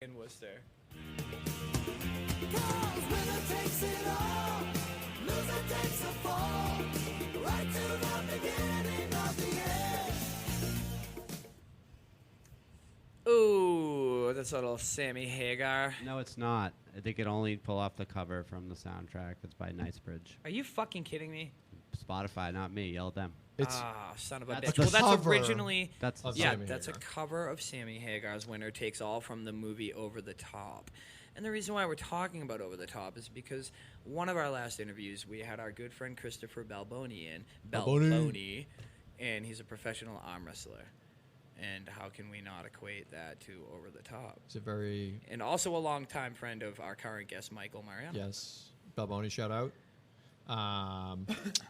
in Worcester. Winner takes it all, loser takes a fall, right to the beginning of the end. Ooh, that's a little Sammy Hagar. No, it's not. They could only pull off the cover from the soundtrack. It's by Knightsbridge. Are you fucking kidding me? Spotify, not me. Yell at them. Son of a That's bitch. the Well, that's cover originally... That's of Yeah, Sammy that's Hagar. a cover of Sammy Hagar's Winner Takes All from the movie Over the Top. And the reason why we're talking about Over the Top is because one of our last interviews, we had our good friend Christopher Balboni in. Balboni. And he's a professional arm wrestler. And how can we not equate that to Over the Top? It's a very, And also a longtime friend of our current guest, Michael Mariano. yes, Balboni shout out.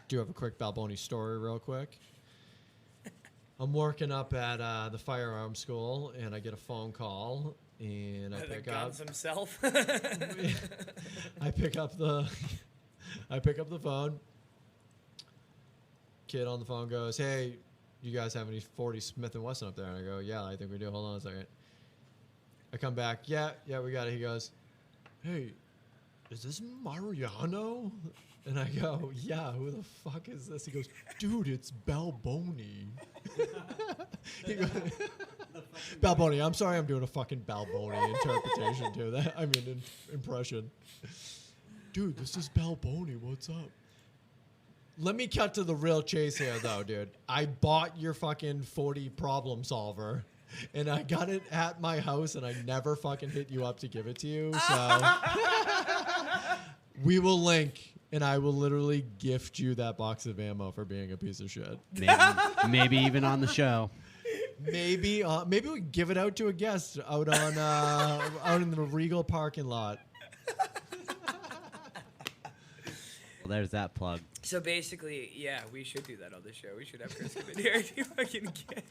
Do have a quick Balboni story real quick. I'm working up at the firearm school, and I get a phone call, and I The pick up. guns himself. I pick up the phone. Kid on the phone goes, "Hey, you guys have any 40 Smith & Wesson up there?" And I go, "Yeah, I think we do. Hold on a second." I come back. Yeah, we got it. He goes, "Hey, is this Mariano?" And I go, "Yeah, who the fuck is this?" He goes, "Dude, it's Balboni." He goes, Balboni. I'm sorry, I'm doing a fucking Balboni interpretation to that. I mean, impression. Dude, this is Balboni. What's up? Let me cut to the real chase here, though, dude. I bought your fucking 40 problem solver, and I got it at my house, and I never fucking hit you up to give it to you. So we will link, and I will literally gift you that box of ammo for being a piece of shit. Maybe even on the show. Maybe we give it out to a guest out on out in the Regal parking lot. Well, there's that plug. So basically, yeah, we should do that on the show. We should have Chris come in here to fucking get...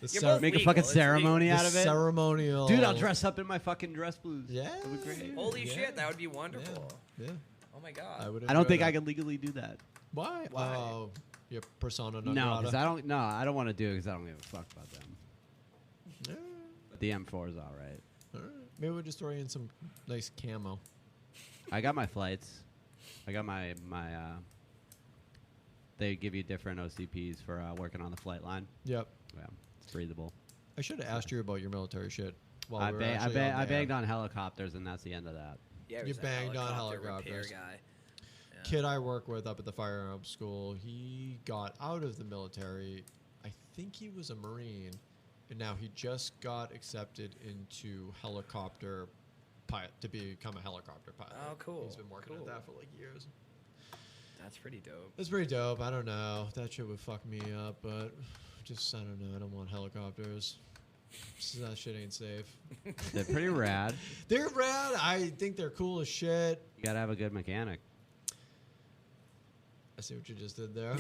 The You're cer- both Make a legal, fucking it's ceremony legal. out the of it. ceremonial. Dude, I'll dress up in my fucking dress blues. Yeah, That'd be great. Holy Yeah. shit, that would be wonderful. Yeah, Oh my god. I would. I don't enjoy think that. I could legally do that. Why? Why? Oh, your persona non No, grata. because I don't. No, I don't want to do it because I don't give a fuck about them. Yeah, But the M4 is all right. all right. Maybe we'll just throw you in some nice camo. I got my flights. I got my they give you different OCPs for working on the flight line. Yep. Yeah, it's breathable. I should have asked you about your military shit. While I we were actually on I the air. banged on helicopters, and that's the end of that. Yeah, You he's a banged on helicopter helicopters. repair guy. Yeah. Kid I work with up at the firearm school, he got out of the military. I think he was a Marine, and now he just got accepted into helicopter pilot to become a helicopter pilot. Oh, cool. He's been working Cool. at that for like years. That's pretty dope. It's pretty dope. I don't know. That shit would fuck me up, but just I don't know. I don't want helicopters. That shit ain't safe. They're pretty rad. They're rad. I think they're cool as shit. You gotta have a good mechanic. I see what you just did there.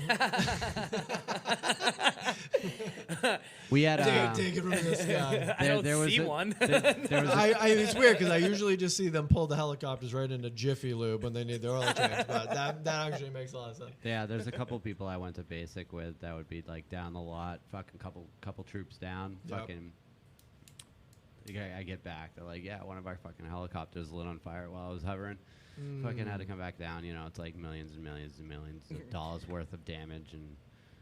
We had Take it from this guy. I don't there was see a- one. there was a- It's weird because I usually just see them pull the helicopters right into Jiffy Lube when they need their oil change, but that actually makes a lot of sense. Yeah, there's a couple people I went to basic with that would be like down the lot, fucking couple troops down, Yep. fucking. I get back, they're like, yeah, one of our fucking helicopters lit on fire while I was hovering. Fucking had to come back down. You know, it's like millions and millions and millions of dollars worth of damage, and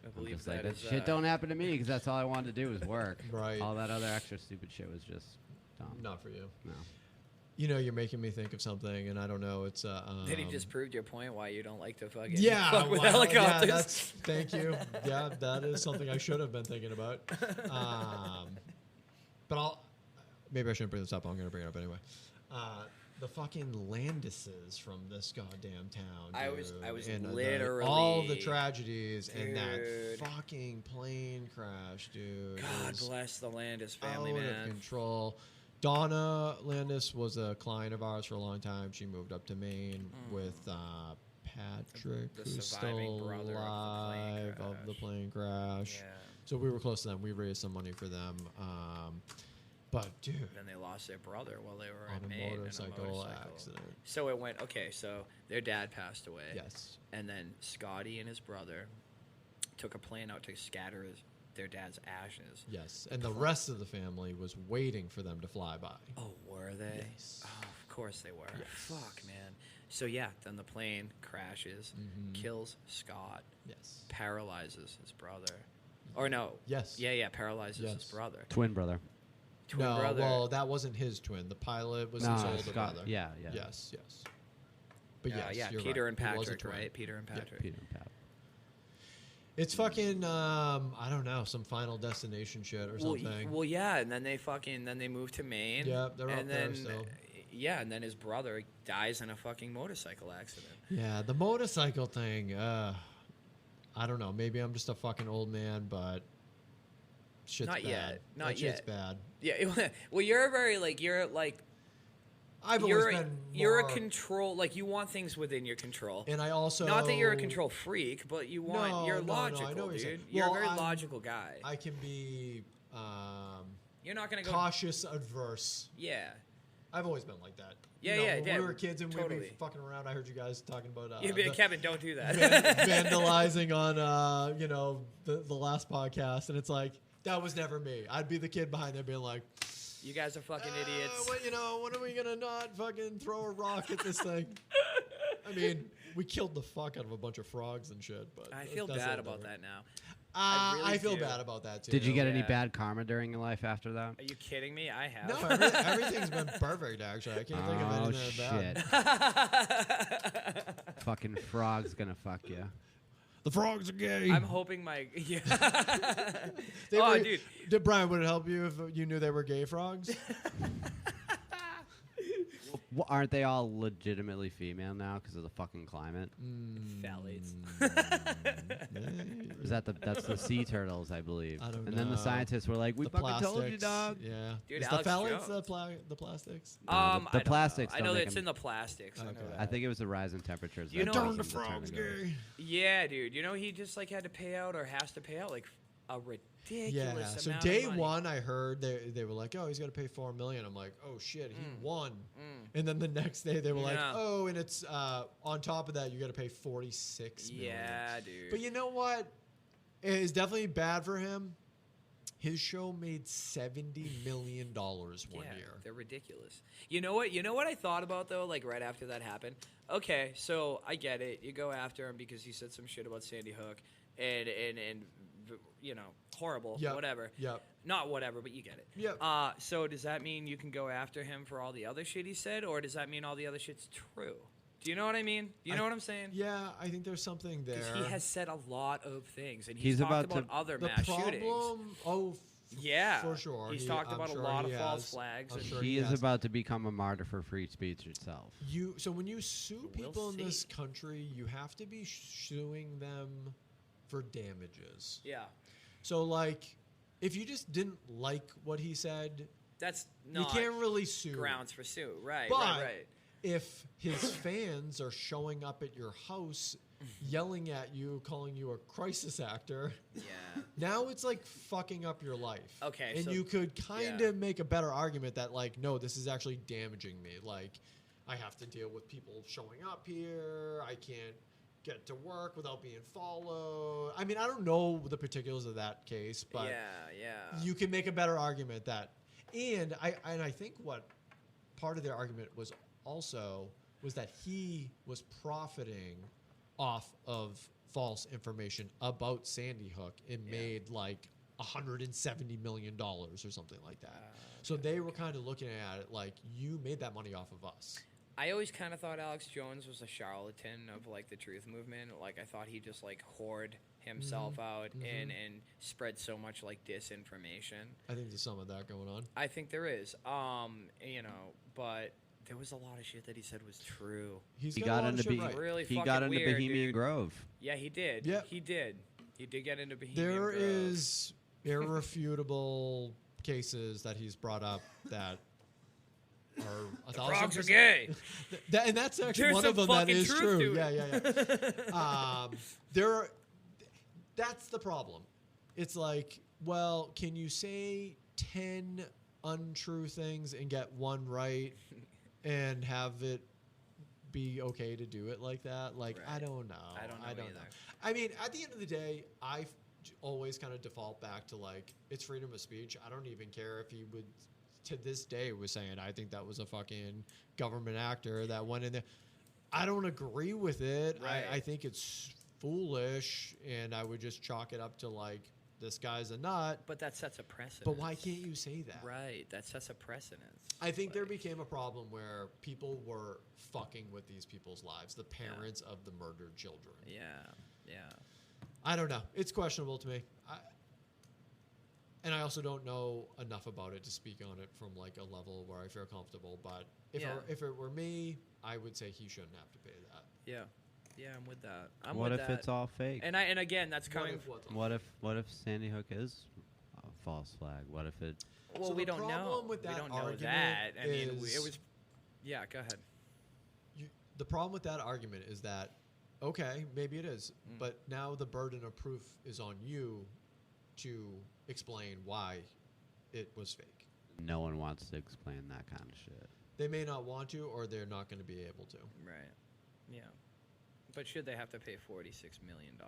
I I'm believe just like, that that is, shit don't happen to me because that's all I wanted to do was work. Right. All that other extra stupid shit was just dumb. Not for you. No. You know, you're making me think of something, and I don't know. It's Then you just proved your point why you don't like to fucking yeah, fuck with well, helicopters. Yeah, thank you. Yeah, that is something I should have been thinking about. But maybe I shouldn't bring this up. I'm going to bring it up anyway. The fucking Landises from this goddamn town. I dude. was And, literally all the tragedies and that Dude. fucking plane crash, dude. God is bless the Landis family, out of man. control. Donna Landis was a client of ours for a long time. She moved up to Maine with Patrick, The who's surviving still brother alive of the plane crash. Yeah. So we were close to them. We raised some money for them. But dude, Then they lost their brother while they were on in a Maine in motorcycle accident. So it went okay. So their dad passed away. Yes. And then Scotty and his brother took a plane out to scatter their dad's ashes. Yes, and the rest of the family was waiting for them to fly by. Oh, were they? Yes. Oh, of course they were. Yes. Fuck, man. So yeah, then the plane crashes, kills Scott, Yes. paralyzes his brother. Or no. Yes. Yeah, paralyzes his Yes. brother. Twin brother. Twin No, brother. well, that wasn't his twin. The pilot was his older brother. Yeah. Yes. But yes, yeah, you're Peter right. and It was a Patrick, twin. right? Peter and Patrick. Peter and Pat. It's fucking I don't know, some Final Destination shit or something. Well, yeah, and then they move to Maine. Yeah, they're and up then, there still. Yeah, and then his brother dies in a fucking motorcycle accident. Yeah, the motorcycle thing. I don't know. Maybe I'm just a fucking old man, but shit's Not bad. yet. Not that shit's yet. bad. Yeah, well, you're very I've you're always been you're a more- control, like you want things within your control. And I also Not that you're a control freak, but you want No, you're no, I know logical, what you're saying. dude. You're Well, a very I'm- logical guy. I can be You're not gonna go. cautious adverse. Yeah, I've always been like that. Yeah, You know, yeah, when yeah, we were kids and we'd totally. be fucking around. I heard you guys talking about yeah, but Kevin, don't do that. vandalizing on the last podcast, and it's like that was never me. I'd be the kid behind there being like, You guys are fucking idiots. when are we gonna not fucking throw a rock at this thing? I mean, we killed the fuck out of a bunch of frogs and shit, but I feel that's bad all about different. that now. I really I feel do. bad about that too. Did you get any Yeah. bad karma during your life after that? Are you kidding me? I have. No, everything's been perfect actually. I can't think of Oh anything bad. shit! Fucking frog's gonna fuck you. The frogs are gay. I'm hoping my yeah. They Oh, were- dude. Did Brian, would it help you if you knew they were gay frogs? Well, aren't they all legitimately female now because of the fucking climate? Phthalates. Is that that's the sea turtles, I believe? I don't and then the know. scientists were like, "We The fucking told you, plastics, dog." Yeah. Dude, Is Alex the phthalates Jones. the plastics? The I don't know. plastics I don't know make it's them- in the plastics. I know Okay. that. I think it was the rise in temperatures. You that know- caused Darn the them to turn frogs into- gay. Yeah, dude. You know he just like had to pay out or has to pay out like a ridiculous Yeah. amount So of day money. one, I heard they were like, "Oh, he's got to pay $4 million." I'm like, "Oh shit, he won." And then the next day they were like, Yeah. "Oh, and it's on top of that, you got to pay $46 million." Yeah, dude. But you know what? It's definitely bad for him. His show made $70 million one year. They're ridiculous. You know what? You know what I thought about though? Like right after that happened. Okay, so I get it. You go after him because he said some shit about Sandy Hook, and you know, horrible. Yep. Whatever. Yep. Not whatever, but you get it. Yep. So does that mean you can go after him for all the other shit he said, or does that mean all the other shit's true? Do you know what I mean? Do you know what I'm saying? Yeah, I think there's something there. Because he has said a lot of things, and He's he's talked about about to- other the mass problem. shootings. Yeah, for sure. He's talked I'm about sure a lot he of false has. flags. I'm and sure He is has. about to become a martyr for free speech itself. So when you sue We'll people in this see. country, you have to be suing them for damages. Yeah, So like, if you just didn't like what he said, that's you not can't really sue. grounds for sue. Right, But right. if his fans are showing up at your house, yelling at you, calling you a crisis actor, Yeah. now it's like fucking up your life. Okay, And so- you could kind yeah. of make a better argument that, like, no, this is actually damaging me. Like, I have to deal with people showing up here. I can't get to work without being followed. I mean, I don't know the particulars of that case, but yeah. you can make a better argument that. And I think what part of their argument was also was that he was profiting off of false information about Sandy Hook and made like $170 million or something like that. So they were kind of looking at it like, you made that money off of us. I always kind of thought Alex Jones was a charlatan of like the truth movement. Like I thought he just like hoard himself out and spread so much like disinformation. I think there's some of that going on. I think there is. You know, but there was a lot of shit that he said was true. He He got into Really he fucking got into weird, Bohemian dude. Grove. Yeah, he did. Yep. He did. He did get into Bohemian There Grove. is irrefutable cases that he's brought up that are The frogs are gay. And that's actually There's one of some them that fucking is truth true. to Yeah, it. yeah. There are, that's the problem. It's like, well, can you say 10 untrue things and get one right and have it be okay to do it like that? Like, I Right. don't know. I don't know either. I mean, at the end of the day, I always kind of default back to like it's freedom of speech. I don't even care if he would to this day was saying I think that was a fucking government actor that went in there. I don't agree with it. Right. I think it's foolish, and I would just chalk it up to like this guy's a nut. But that sets a precedent. But why can't you say that? Right, that sets a precedent. I think there became a problem where people were fucking with these people's lives, the parents of the murdered children. Yeah, yeah. I don't know. It's questionable to me. And I also don't know enough about it to speak on it from like a level where I feel comfortable. But if it were me, I would say he shouldn't have to pay that. Yeah, yeah, I'm with that. What if it's all fake? And again, that's coming. What if Sandy Hook is a false flag? What if it? Well, So we the don't know. problem with We that don't know argument that. I mean, is- it was. Yeah, go ahead. The problem with that argument is that, okay, maybe it is, Mm. but now the burden of proof is on you to explain why it was fake. No one wants to explain that kind of shit. They may not want to, or they're not going to be able to. Right. Yeah. But should they have to pay $46 million?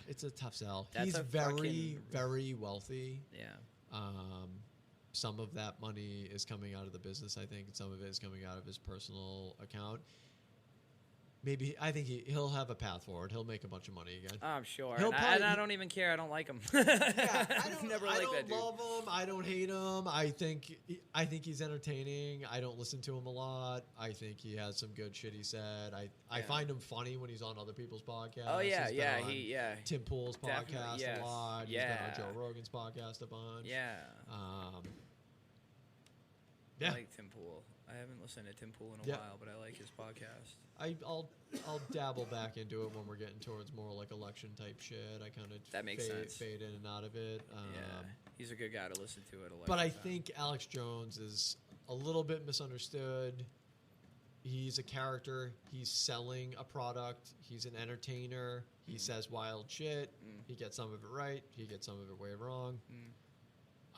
It's a tough sell. That's He's a very, fucking- very wealthy. Yeah. Some of that money is coming out of the business, I think, and some of it is coming out of his personal account. Maybe I think he'll have a path forward. He'll make a bunch of money again. I'm sure. He'll And I probably- don't even care. I don't like him. Yeah, I don't, Never I liked don't that dude. love him. I don't hate him. I think he's entertaining. I don't listen to him a lot. I think he has some good shit he said. I Yeah. find him funny when he's on other people's podcasts. Oh yeah, He's yeah, been on Tim Pool's Definitely, podcast yes. a lot. Yeah. He's been on Joe Rogan's podcast a bunch. Yeah. Yeah. I like Tim Pool. I haven't listened to Tim Pool in a Yeah. while, but I like his podcast. I'll dabble back into it when we're getting towards more like election type shit. I kind of That makes sense. fade in and out of it. Yeah, he's a good guy to listen to at a But I time. think Alex Jones is a little bit misunderstood. He's a character. He's selling a product. He's an entertainer. He says wild shit. He gets some of it right. He gets some of it way wrong.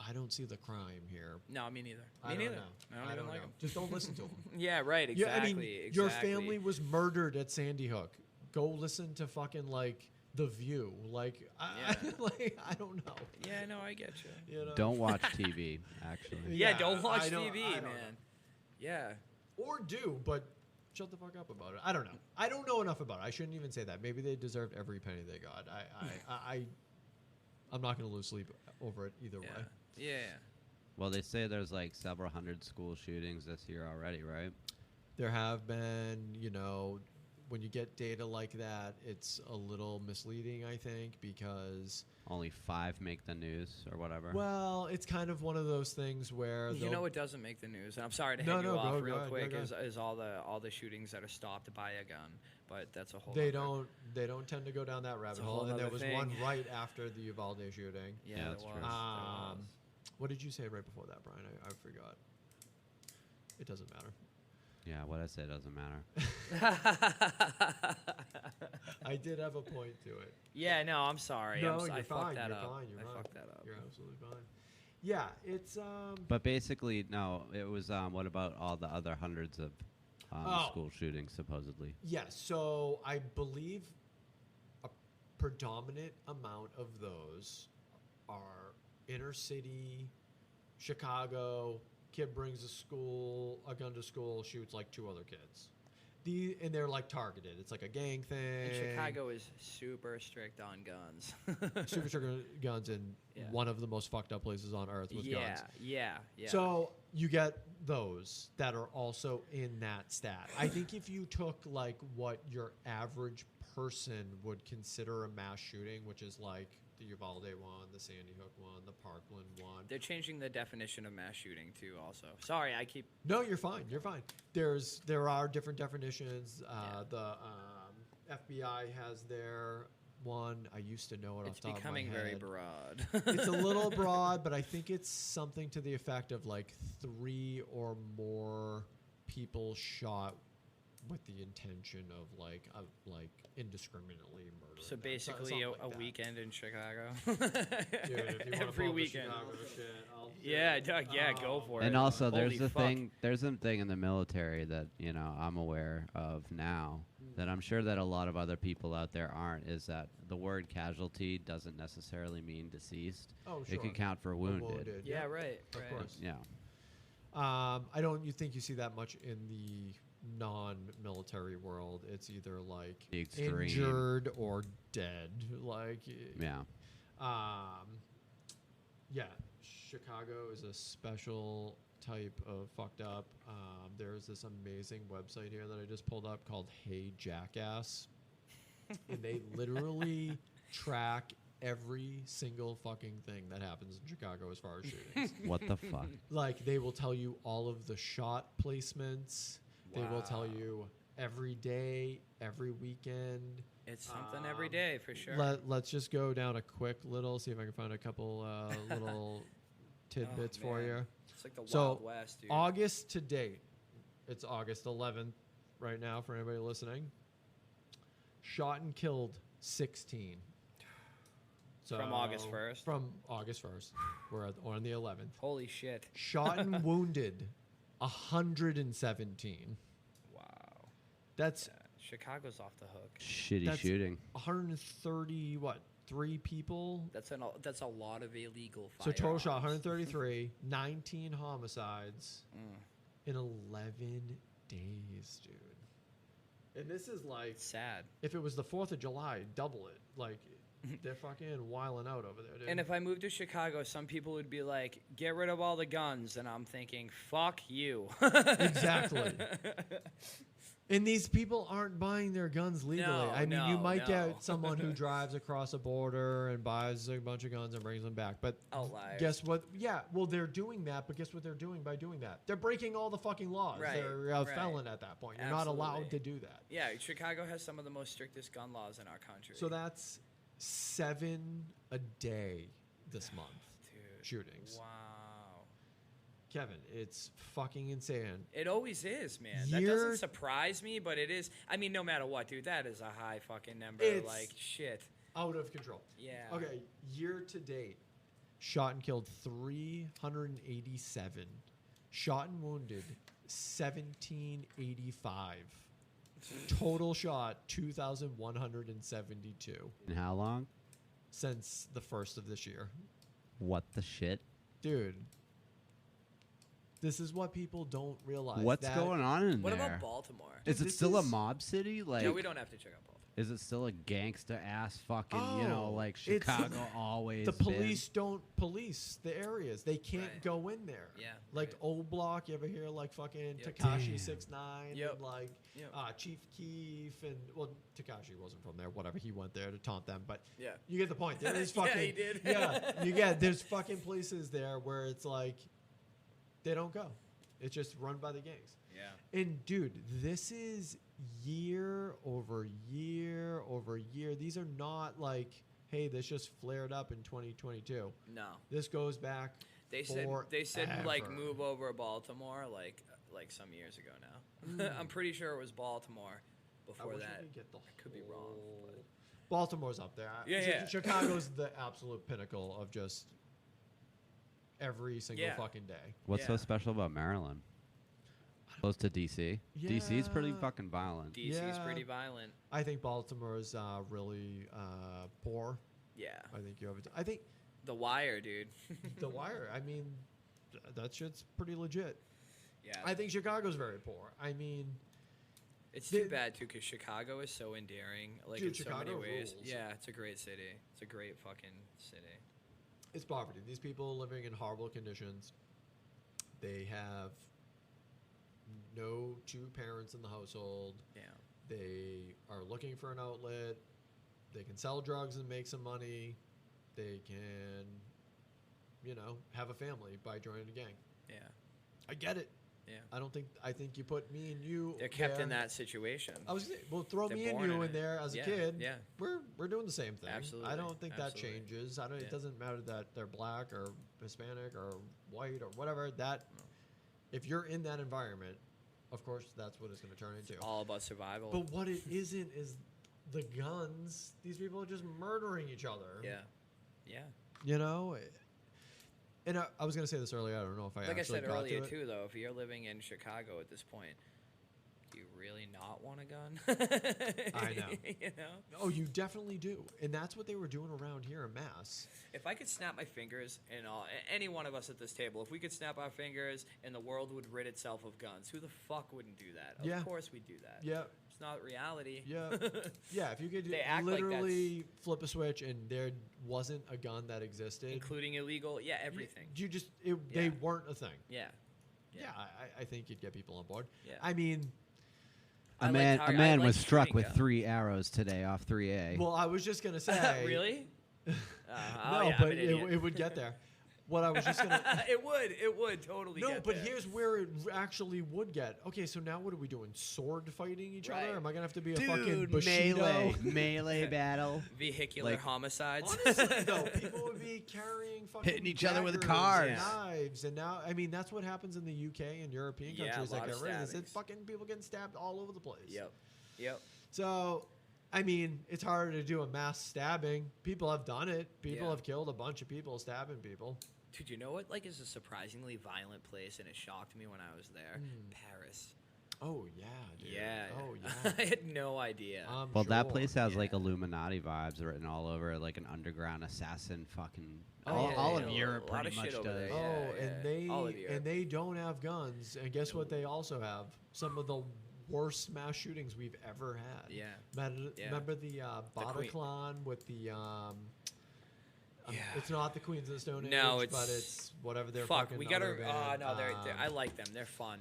I don't see the crime here. No, me neither. I Me don't neither. know. I don't even like know. him. Just don't listen to him. Yeah, right. Yeah, Exactly. I mean, exactly. your family was murdered at Sandy Hook. Go listen to fucking like The View. Like, Yeah. I don't know. Yeah, no, I get you. You know? Don't watch TV, actually. Yeah, Yeah, don't watch I don't- TV, I don't man. know. Yeah. Or do, but shut the fuck up about it. I don't know. I don't know enough about it. I shouldn't even say that. Maybe they deserved every penny they got. I'm not going to lose sleep over it either Yeah. way. Yeah. Well, they say there's like several hundred school shootings this year already, right? There have been, when you get data like that, it's a little misleading, I think, because, Only 5 make the news or whatever. well, it's kind of one of those things where You know what doesn't make the news? And I'm sorry to head No, you no, off go real ahead, quick. go Is all the shootings that are stopped by a gun, but that's a whole. they other- don't tend to go down that rabbit a hole. whole And there nother was thing. one right after the Uvalde shooting. Yeah, Yeah, there that's was. true. There was. What did you say right before that, Brian? I forgot. It doesn't matter. Yeah, what I say doesn't matter. I did have a point to it. Yeah, no, I'm sorry. No, I you're fucked fine. that You're up. fine. You're I fine. fucked that up. You're absolutely fine. Yeah, it's But basically, no, it was, what about all the other hundreds of school shootings, supposedly? yeah. So I believe a predominant amount of those are inner city, Chicago. Kid brings a gun to school, shoots like 2 other kids. And they're like targeted. It's like a gang thing. And Chicago is super strict on guns. super strict guns in Yeah. one of the most fucked up places on earth with yeah, guns. yeah, yeah. So you get those that are also in that stat. I think if you took like what your average person would consider a mass shooting, which is like the Uvalde one, the Sandy Hook one, the Parkland one. They're changing the definition of mass shooting too. Also, sorry, I keep. No, you're fine. You're fine. There are different definitions. The FBI has their one. I used to know it It's off the top of my becoming very head. broad. It's a little broad, but I think it's something to the effect of like 3 or more people shot with the intention of like indiscriminately murder. So basically, a weekend in Chicago. Dude, if you wanna Every pull up the weekend. Chicago shit, I'll do Yeah, it. Doug. Yeah, go for it. And also, Holy there's a fuck. thing in the military that I'm aware of now, that I'm sure that a lot of other people out there aren't is that the word casualty doesn't necessarily mean deceased. Oh, It can count for wounded. Yeah, Yep. right. Of right. course. Yeah. I don't. You think you see that much in the non-military world? It's either like The extreme. injured or dead. Like, Yeah. yeah. Chicago is a special type of fucked up. There's this amazing website here that I just pulled up called Hey Jackass, and they literally track every single fucking thing that happens in Chicago as far as shootings. What the fuck? Like, they will tell you all of the shot placements. They will tell Wow. you every day, every weekend. It's something every day for sure. Let's just go down a quick little, see if I can find a couple little tidbits for man. you. It's like the So, Wild West, dude. August to date, it's August 11th right now for anybody listening. Shot and killed 16. So From August 1st? From August 1st. We're on the 11th. Holy shit. Shot and wounded 117. Wow. That's Yeah. Chicago's off the hook. Shitty That's- shooting. 130, what, 3 people? That's a lot of illegal So total shot, firearms. 133, 19 homicides Mm. in 11 days, dude. And this is like, It's sad. if it was the 4th of July, double it. Like, they're fucking wilding out over there, dude. And if I moved to Chicago, some people would be like, "Get rid of all the guns," and I'm thinking, "Fuck you." Exactly. And these people aren't buying their guns legally. No, I mean, you no, might no. get someone who drives across a border and buys a bunch of guns and brings them back. But Outliers. guess what? Yeah, well, they're doing that, but guess what they're doing by doing that? They're breaking all the fucking laws. Right, They're a right. felon at that point. You're not allowed to Absolutely. do that. Yeah, Chicago has some of the most strictest gun laws in our country. So that's 7 a day this month. Dude, Shootings. Wow. Kevin, it's fucking insane. It always is, man. That Year- doesn't surprise me, but it is. I mean, no matter what, dude, that is a high fucking number. It's- Like, shit. Out of control. Yeah. Okay, year to date, shot and killed 387. Shot and wounded 1785. Total shot 2,172 And how long? since the first of this year. What the shit? Dude, this is what people don't realize. What's going on in What there? about Baltimore? Is Dude, it this still a is- mob city? Like, No, we don't have to check out Baltimore. is it still a gangster ass fucking, Oh, like it's- Chicago always The been? police don't police the areas. They can't Right. go in there. Yeah, Like right. O Block, you ever hear like fucking Yep. Tekashi Damn. 6ix9ine Yep. and like Yep. Chief Keef and well Tekashi wasn't from there. Whatever, he went there to taunt them. But Yeah. you get the point. There is Yeah, fucking he did. yeah. You get there's fucking places there where it's like they don't go. It's just run by the gangs. Yeah. And dude, this is year over year over year. These are not like, hey, this just flared up in 2022. No. This goes back. They said like forever. move over Baltimore like some years ago now. I'm pretty sure it was Baltimore I before wish I that. could get the I could be wrong, whole- but- Baltimore's up there. Yeah, yeah. Chicago's the absolute pinnacle of just every single Yeah. fucking day. What's so Yeah. special about Maryland? Close to DC. DC's pretty Yeah. fucking violent. DC's Yeah. pretty violent. I think Baltimore's really poor. Yeah. I think you have. I think The Wire, dude. The Wire. I mean, that shit's pretty legit. Yeah. I think Chicago's very poor. I mean, It's The- too bad too, because Chicago is so endearing, like Dude, in so many Chicago ways. rules. Yeah, it's a great city. It's a great fucking city. it's poverty. These people living in horrible conditions. They have no two parents in the household. Yeah. They are looking for an outlet. They can sell drugs and make some money. They can, have a family by joining a gang. Yeah. I get it. Yeah. I think you put me and you. They're kept in there. that situation. I was gonna say, well, throw They're me and born you in in it. there as Yeah, a kid. yeah. We're doing the same thing. Absolutely, I don't think absolutely. that changes. It Yeah. doesn't matter that they're black or Hispanic or white or whatever. That if you're in that environment, of course, that's what it's going to turn into. All about survival. But what it isn't is the guns. These people are just murdering each other. yeah. Yeah. You know. And I was going to say this earlier. I don't know if I Like I actually said got earlier to it. too, though, if you're living in Chicago at this point, Do you really not want a gun? I know. You know? Oh, you definitely do. And that's what they were doing around here in Mass. If I could snap my fingers, and any one of us at this table, if we could snap our fingers and the world would rid itself of guns, who the fuck wouldn't do that? Yeah. Of course we'd do that. Yeah. It's not reality. Yeah. Yeah, if you could They act like literally flip a switch and there wasn't a gun that existed. Including illegal, everything. They Yeah. weren't a thing. Yeah. Yeah, I think you'd get people on board. Yeah. I mean, A like man, how- a I man like was struck shooting with guns. 3 arrows today off 3A. well, I was just going to say. Really? No, I'm but an idiot. it would get there. What I was just going to. It would totally No, get but there. here's where it actually would get. Okay, so now what are we doing? Sword fighting each Right. other? Am I gonna have to be a Dude, fucking Bushido? melee battle. Vehicular like- homicides. Honestly, though, people would be carrying fucking Hitting each other with daggers cars. and knives, and now I mean that's what happens in the UK and European Yeah, countries a that lot get of rid of this. stabbings. It's fucking people getting stabbed all over the place. Yep. So, I mean, it's harder to do a mass stabbing. People have done it. People Yeah. have killed a bunch of people stabbing people. Dude, you know what? Like, is a surprisingly violent place, and it shocked me when I was there. Paris. Oh yeah, dude. Yeah. Oh I yeah. had no idea. Well, that sure. place has like Yeah. Illuminati vibes written all over it, like an underground assassin fucking. Oh, all yeah, of yeah. Europe A lot pretty of much shit over does. there, Oh, yeah. All of Europe. and they don't have guns. And guess what? They also have some of the worst mass shootings we've ever had. Yeah. Yeah. Remember the Queen- Bataclan with the Yeah. it's not the Queens of the Stone Age, No, but it's- it's whatever they're Fuck, fucking we gotta. other band, No, I like them. They're fun.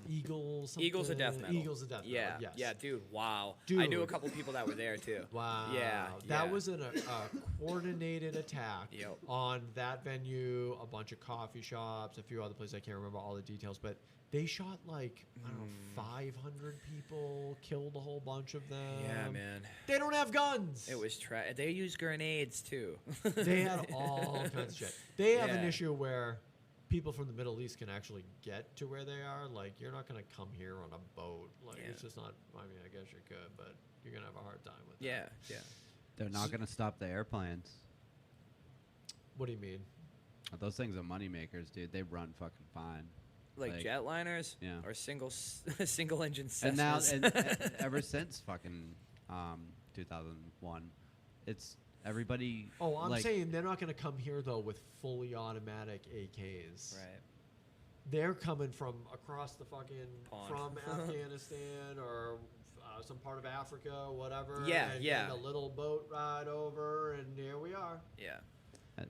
Eagles. Eagles of Death something. Metal. Eagles of Death Yeah, Metal. Yes. yeah, dude. Wow. I knew a Dude. couple people that were there too. Wow. Yeah, That yeah. was a coordinated attack Yep. on that venue, a bunch of coffee shops, a few other places. I can't remember all the details, but they shot like, I don't know, 500 people, killed a whole bunch of them. Yeah, man. They don't have guns. It was They used grenades too. They had all kinds of shit. They have an Yeah. issue where people from the Middle East can actually get to where they are. Like, you're not going to come here on a boat. Like, Yeah. it's just not, I mean, I guess you could, but you're going to have a hard time with that. Yeah. They're not going to stop the airplanes. What do you mean? Those things are money makers, dude. They run fucking fine. Like jetliners, Yeah. or single engine Cessnas. And now, and ever since fucking 2001, it's everybody. Oh, I'm like, saying they're not going to come here, though, with fully automatic AKs. Right. They're coming from across the fucking, Pond. from Afghanistan or some part of Africa, whatever. Yeah, and yeah. then a little boat ride over, and here we are. Yeah.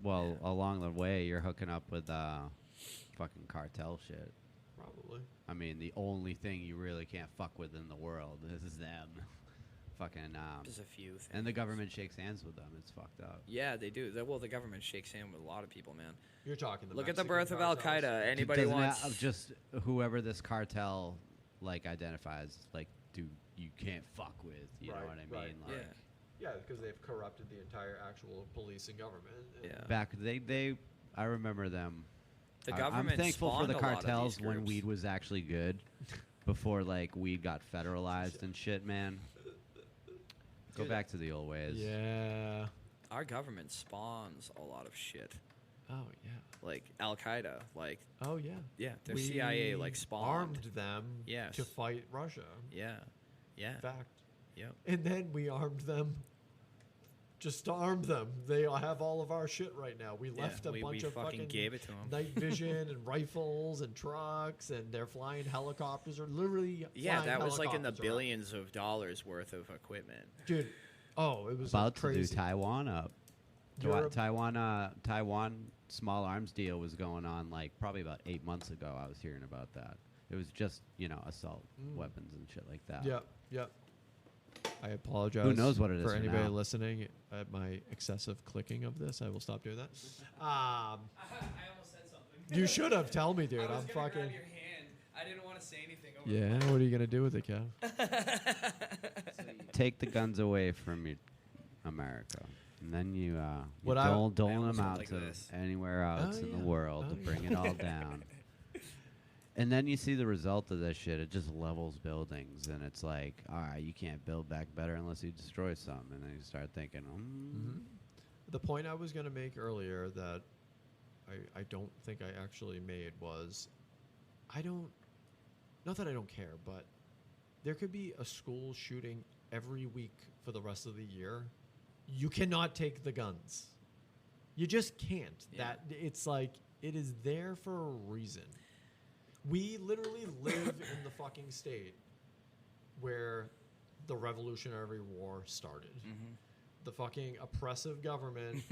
Well, along the way, you're hooking up with fucking cartel shit. Probably. I mean, the only thing you really can't fuck with in the world is them. Fucking. Just a few things. And the government shakes hands with them. It's fucked up. Yeah, they do. Well, the government shakes hand with a lot of people, man. You're talking the Look at the Mexican birth of Al cartels. Qaeda. Anybody Doesn't wants? that- just whoever this cartel like identifies, like, dude, you can't fuck with. You know Right, what I right, mean? Yeah. Like, Yeah, because they've corrupted the entire actual police and government. And Yeah. back I remember them. The I'm government thankful for spawned the a lot of these cartels when groups. weed was actually good, before like weed got federalized and shit, man. Go Dude, back to the old ways. Yeah. Our government spawns a lot of shit. Oh, yeah. Like Al Qaeda. Like, Oh, yeah. yeah, their We CIA like spawned. armed them Yes. to fight Russia. Yeah. Yeah. Fact. Yep. And then we armed them just to arm them. They have all of our shit right now. We left a we bunch of fucking gave it to 'em. night vision and rifles and trucks, and they're flying helicopters, or literally Yeah, flying that was like in the helicopters around. billions of dollars worth of equipment. Dude, oh, it was About crazy. to do Taiwan up. Europe- Taiwan small arms deal was going on like probably about 8 months ago. I was hearing about that. It was just assault weapons and shit like that. Yep, yep. I apologize. Who knows what it is for for anybody now. listening at my excessive clicking of this. I will stop doing that. I almost said something. You should have. Tell me, dude. I'm fucking. hand. I didn't want to say anything over Yeah. What are you gonna do with it, Kev? Take the guns away from America, and then you What I- doling I almost them went out like to this. anywhere else Oh, in the yeah. world Oh, to yeah. bring it all down. And then you see the result of this shit. It just levels buildings, and it's like, all right, you can't build back better unless you destroy something. And then you start thinking, The point I was gonna make earlier that I don't think I actually made was, I don't. Not that I don't care, but there could be a school shooting every week for the rest of the year. You cannot take the guns. You just can't. Yeah. That it's like it is there for a reason. We literally live in the fucking state where the Revolutionary War started. Mm-hmm. The fucking oppressive government.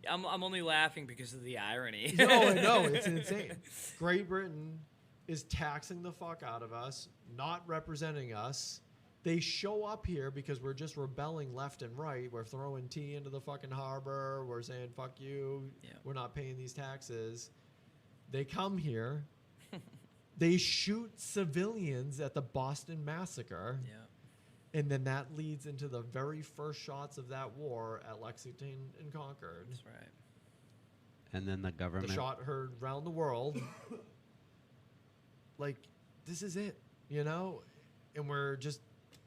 I'm only laughing because of the irony. No, it's insane. Great Britain is taxing the fuck out of us, not representing us. They show up here because we're just rebelling left and right. We're throwing tea into the fucking harbor. We're saying, fuck you. Yeah. We're not paying these taxes. They come here. They shoot civilians at the Boston Massacre. Yeah. And then that leads into the very first shots of that war at Lexington and Concord. That's right. And then the government. The shot heard around the world. Like, this is it, you know? And we're just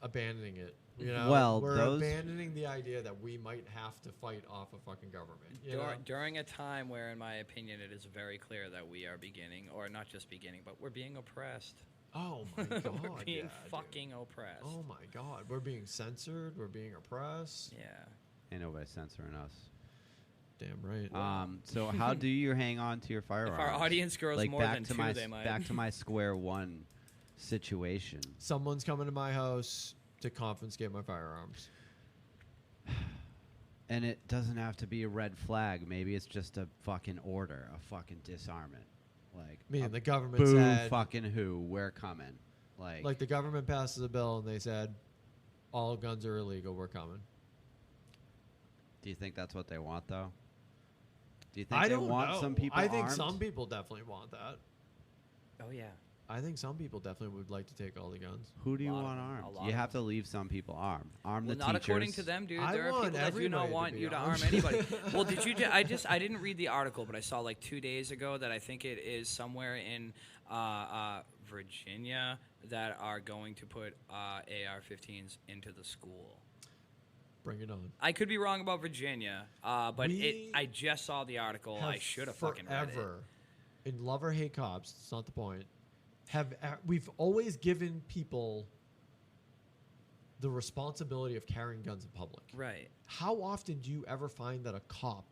abandoning it. You know? Well, we're those- abandoning the idea that we might have to fight off a fucking government. You know? During a time where, in my opinion, it is very clear that we are beginning, or not just beginning, but we're being oppressed. Oh my god. We're being yeah, fucking oppressed. Dude. Oh my god. We're being censored. We're being oppressed. Yeah. Ain't nobody censoring us. Damn right. So how do you hang on to your firearms? If our audience grows like more back than to two, my they might. back to my square one situation. Someone's coming to my house to confiscate my firearms. And it doesn't have to be a red flag. Maybe it's just a fucking order, a fucking disarmament. Like, Meaning a the government boo said, fucking who? We're coming. like the government passes a bill and they said, all guns are illegal. We're coming. Do you think that's what they want, though? Do you think I they don't want know. some people I think armed? some people definitely want that. Oh yeah. I think some people definitely would like to take all the guns. Who do you lot of want them. A armed? lot You of have to them. leave some people armed. Arm Well, the not teachers. according to them, dude. I There are want people that do everybody not to want be you to armed. arm anybody. Well, did you? I didn't read the article, but I saw like 2 days ago that I think it is somewhere in Virginia that are going to put AR-15s into the school. Bring it on. I could be wrong about Virginia, but We I just saw the article. I should have fucking read it. forever, in love or hate cops, it's not the point. We've always given people the responsibility of carrying guns in public. Right. How often do you ever find that a cop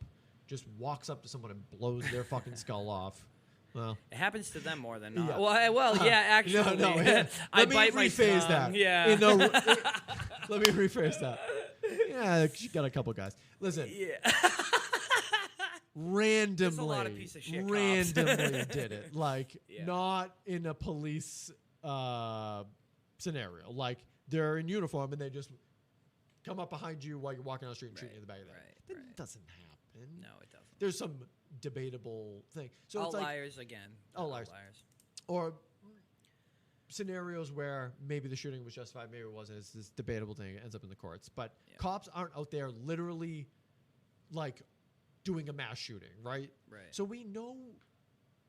just walks up to someone and blows their fucking skull off? Well, It happens to them more than not. Yeah. Well, yeah, actually. no. Yeah. I Let me bite my rephrase tongue. that. Yeah. Let me rephrase that. Yeah, you got a couple guys. Listen, Yeah. randomly, a lot of piece of shit cops. randomly did it. Like, Yeah. not in a police scenario. Like, they're in uniform and they just come up behind you while you're walking down the street and shoot you in the back of the head. That Right. doesn't happen. No, it doesn't. There's some debatable thing. So All it's like, liars again. All liars. or scenarios where maybe the shooting was justified, maybe it wasn't. It's this debatable thing. It ends up in the courts. But Yeah. cops aren't out there literally like doing a mass shooting, right? Right. So we know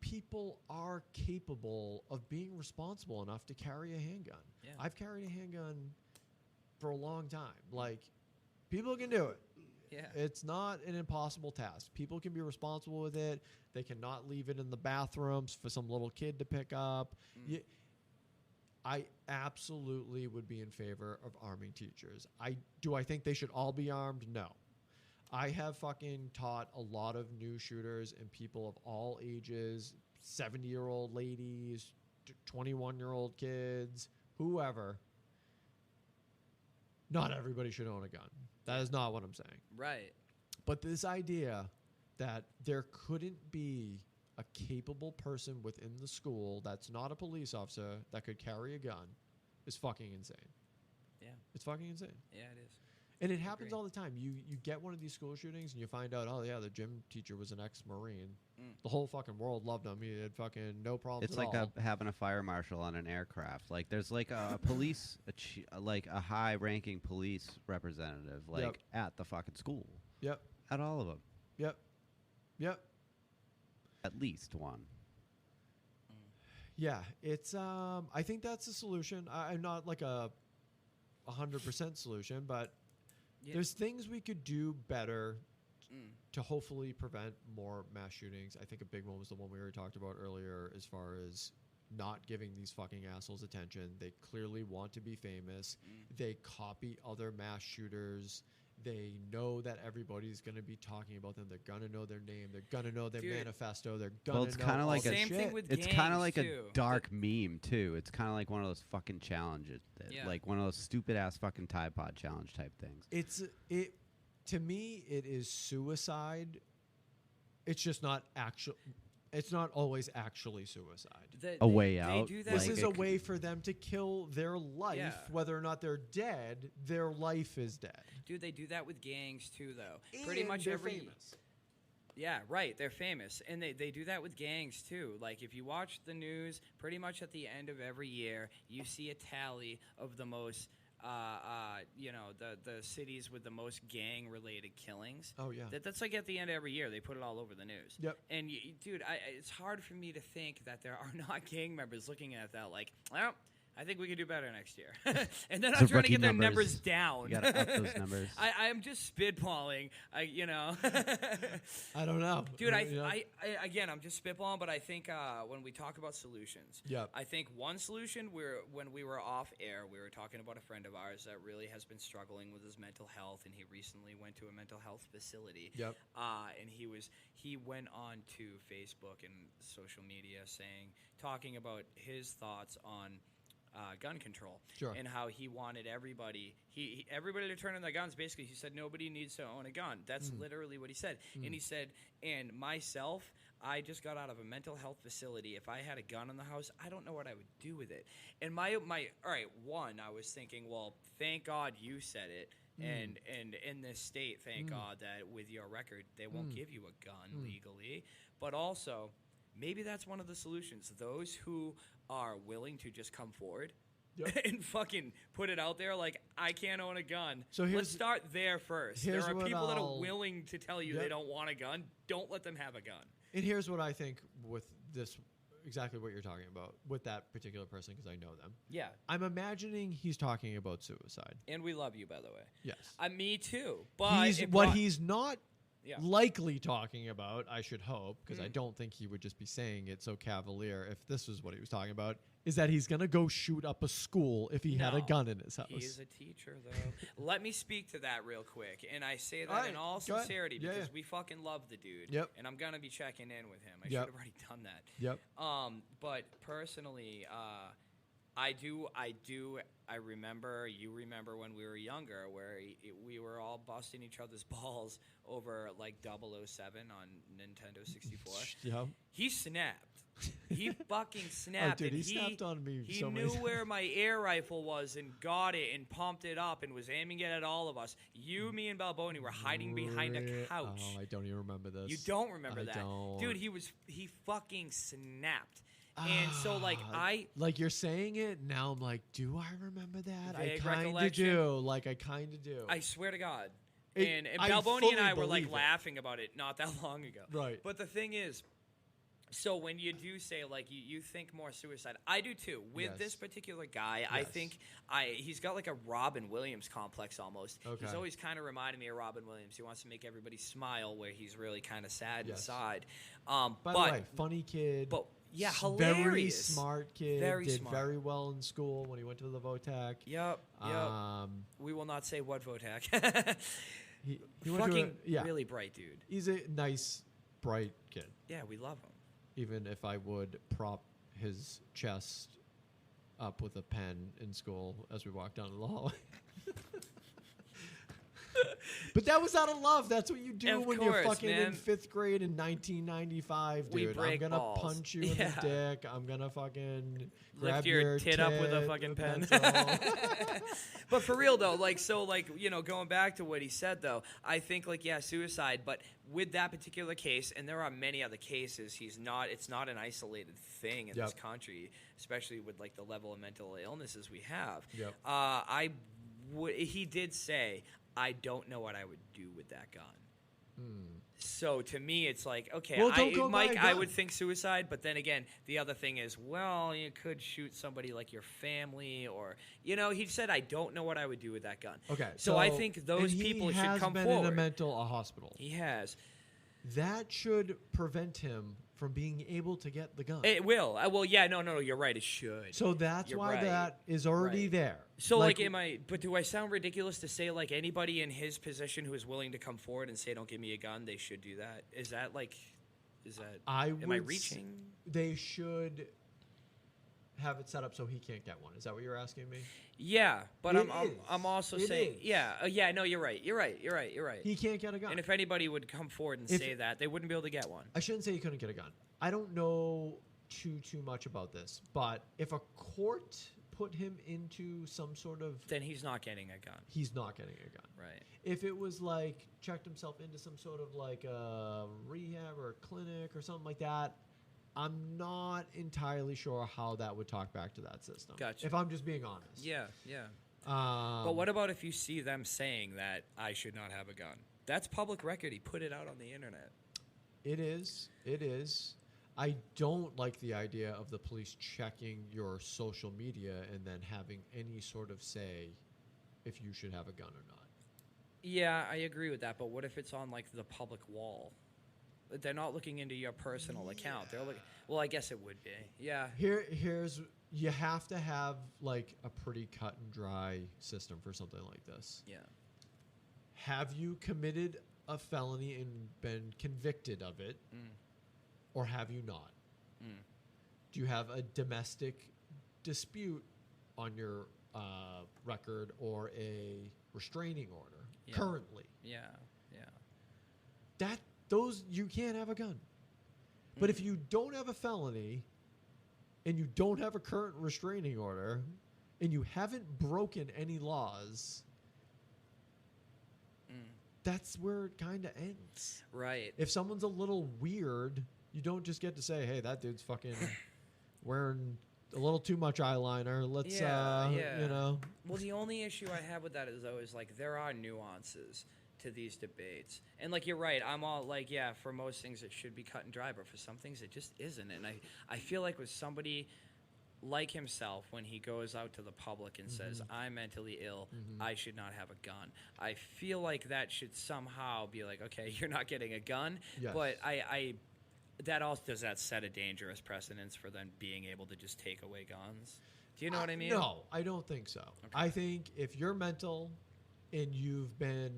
people are capable of being responsible enough to carry a handgun. Yeah. I've carried a handgun for a long time. Like, people can do it. Yeah. It's not an impossible task. People can be responsible with it. They cannot leave it in the bathrooms for some little kid to pick up. I absolutely would be in favor of arming teachers. Do I think they should all be armed? No. I have fucking taught a lot of new shooters and people of all ages, 70-year-old ladies, 21-year-old kids, whoever. Not everybody should own a gun. That is not what I'm saying. Right. But this idea that there couldn't be a capable person within the school that's not a police officer that could carry a gun is fucking insane. Yeah. It's fucking insane. Yeah, it is. And it happens agree. all the time. You get one of these school shootings and you find out, oh yeah, the gym teacher was an ex-Marine. The whole fucking world loved him. He had fucking no problems It's at like all. having a fire marshal on an aircraft. Like, there's like a police, like a high-ranking police representative, like Yep. at the fucking school. Yep. At all of them, Yep. Yep. at least one. Yeah, it's I think that's the solution. I'm not like a 100% solution, but Yeah. there's things we could do better to hopefully prevent more mass shootings. I think a big one was the one we already talked about earlier as far as not giving these fucking assholes attention. They clearly want to be famous. They copy other mass shooters. They know that everybody's going to be talking about them. They're going to know their name. They're going to know their manifesto. They're going to know it's kind of like Same thing with it's kind of like gangs, a dark meme too. It's kind of like one of those fucking challenges, like one of those stupid ass fucking Tide Pod challenge type things. To me, it is suicide. It's just not actual. It's not always actually suicide. A way out. Do that. This Like is a way for them to kill their life. Yeah. Whether or not they're dead, their life is dead. Dude, they do that with gangs too, though. And Pretty much they're every. famous. Yeah, right. They're famous, and they do that with gangs too. Like if you watch the news, pretty much at the end of every year, you see a tally of the most. The cities with the most gang-related killings. Oh, yeah. That's like at the end of every year. They put it all over the news. Yep. And, dude, it's hard for me to think that there are not gang members looking at that like, well, I think we could do better next year. And then I'm So trying to rookie get their numbers. numbers down. You gotta up those numbers. I'm just spitballing. I don't know. Dude, You know? again, I'm just spitballing, but I think when we talk about solutions, Yep. I think one solution, when we were off air, we were talking about a friend of ours that really has been struggling with his mental health, and he recently went to a mental health facility. Yep. And he went on to Facebook and social media talking about his thoughts on gun control, Sure. and how he wanted everybody to turn on their guns. Basically, he said nobody needs to own a gun. That's literally what he said. And he said, and myself, I just got out of a mental health facility. If I had a gun in the house, I don't know what I would do with it. And my all right, one, I was thinking, well, thank God you said it. And in this state, thank God that with your record, they won't give you a gun legally. But also, maybe that's one of the solutions. Those who are willing to just come forward and fucking put it out there like, I can't own a gun. So let's start there first. There are what people that are I'll- willing to tell you they don't want a gun. Don't let them have a gun. And here's what I think with this, exactly what you're talking about with that particular person, because I know them. Yeah. I'm imagining he's talking about suicide. And we love you, by the way. Yes. Me too. But He's not Yeah. likely talking about, I should hope, because I don't think he would just be saying it so cavalier if this was what he was talking about, is that he's going to go shoot up a school if he had a No. gun in his house. He is a teacher, though. Let me speak to that real quick. And I say that All right, in all go ahead. sincerity Yeah, because yeah. we fucking love the dude. Yep. And I'm going to be checking in with him. I Yep. should have already done that. Yep. But personally, I remember, you remember when we were younger where we were all busting each other's balls over like 007 on Nintendo 64. Yeah. He snapped. He fucking snapped. dude, and he snapped on me He so many knew times. where my air rifle was and got it and pumped it up and was aiming it at all of us. You, me, and Balboni were hiding behind a couch. Oh, I don't even remember this. You don't remember I that. don't. Dude, he fucking snapped. And so, like, Like, you're saying it, now I'm like, do I remember that? I Vague kind of recollection. do. Like, I kind of do. I swear to God. It- And I Balboni fully and I were, like, believe it. laughing about it not that long ago. Right. But the thing is, so when you do say, like, you think more suicide, I do too. With Yes. this particular guy, I Yes. think he's got, like, a Robin Williams complex almost. Okay. He's always kind of reminded me of Robin Williams. He wants to make everybody smile where he's really kind of sad Yes. inside. By but, the way, funny kid. but, yeah, Very hilarious. smart kid. Very did smart. very well in school when he went to the VOTAC. Yep. We will not say what VOTAC. He went to Fucking a, yeah. really bright dude. He's a nice, bright kid. Yeah, we love him. Even if I would prop his chest up with a pen in school as we walked down the hallway. But that was out of love. That's what you do Of when you're course, fucking in man. 5th grade in 1995, We dude. break I'm gonna balls. punch you in Yeah. the dick. I'm gonna fucking grab Lift your tit up with a tit fucking pen. pencil. But for real though, going back to what he said though, I think suicide, but with that particular case, and there are many other cases, it's not an isolated thing in this Yep. country, especially with like the level of mental illnesses we have. Yep. He did say, I don't know what I would do with that gun. So to me, it's like, okay, Well, don't go buy Mike, a I gun. would think suicide, but then again, the other thing is, well, you could shoot somebody like your family, or he said, I don't know what I would do with that gun. Okay, so I think those and people he should come has been forward. in a mental hospital. He has. That should prevent him from being able to get the gun. It will. Well, yeah, no, you're right. It should. So that's You're why right. that is already Right. there. So, but do I sound ridiculous to say, like, anybody in his position who is willing to come forward and say, don't give me a gun, they should do that? Is that, am I reaching? They should have it set up so he can't get one. Is that what you're asking me? Yeah, but It I'm is. also It saying, is. no, you're right. You're right. He can't get a gun. And if anybody would come forward and say that, they wouldn't be able to get one. I shouldn't say he couldn't get a gun. I don't know too much about this, but if a court put him into some sort of, Then he's not getting a gun. he's not getting a gun. Right. If it was like checked himself into some sort of like a rehab or a clinic or something like that, I'm not entirely sure how that would talk back to that system. Gotcha. If I'm just being honest. Yeah. But what about if you see them saying that I should not have a gun? That's public record. He put it out on the internet. It is. I don't like the idea of the police checking your social media and then having any sort of say if you should have a gun or not. Yeah, I agree with that. But what if it's on, like, the public wall? They're not looking into your personal account. They're looking. Well, I guess it would be. Yeah. Here's you have to have like a pretty cut and dry system for something like this. Yeah. Have you committed a felony and been convicted of it, or have you not? Do you have a domestic dispute on your record or a restraining order currently? Yeah. Those you can't have a gun. But if you don't have a felony and you don't have a current restraining order and you haven't broken any laws, that's where it kind of ends. Right. If someone's a little weird, you don't just get to say, hey, that dude's fucking wearing a little too much eyeliner. Let's, you know. Well, the only issue I have with that is, though, is, like, there are nuances to these debates. And, like, you're right. I'm all like, yeah, for most things it should be cut and dry, but for some things it just isn't. And I feel like with somebody like himself, when he goes out to the public and says, I'm mentally ill, I should not have a gun, I feel like that should somehow be like, okay, you're not getting a gun. Yes. But that also, does that set a dangerous precedence for them being able to just take away guns? Do you know what I mean? No, I don't think so. Okay. I think if you're mental and you've been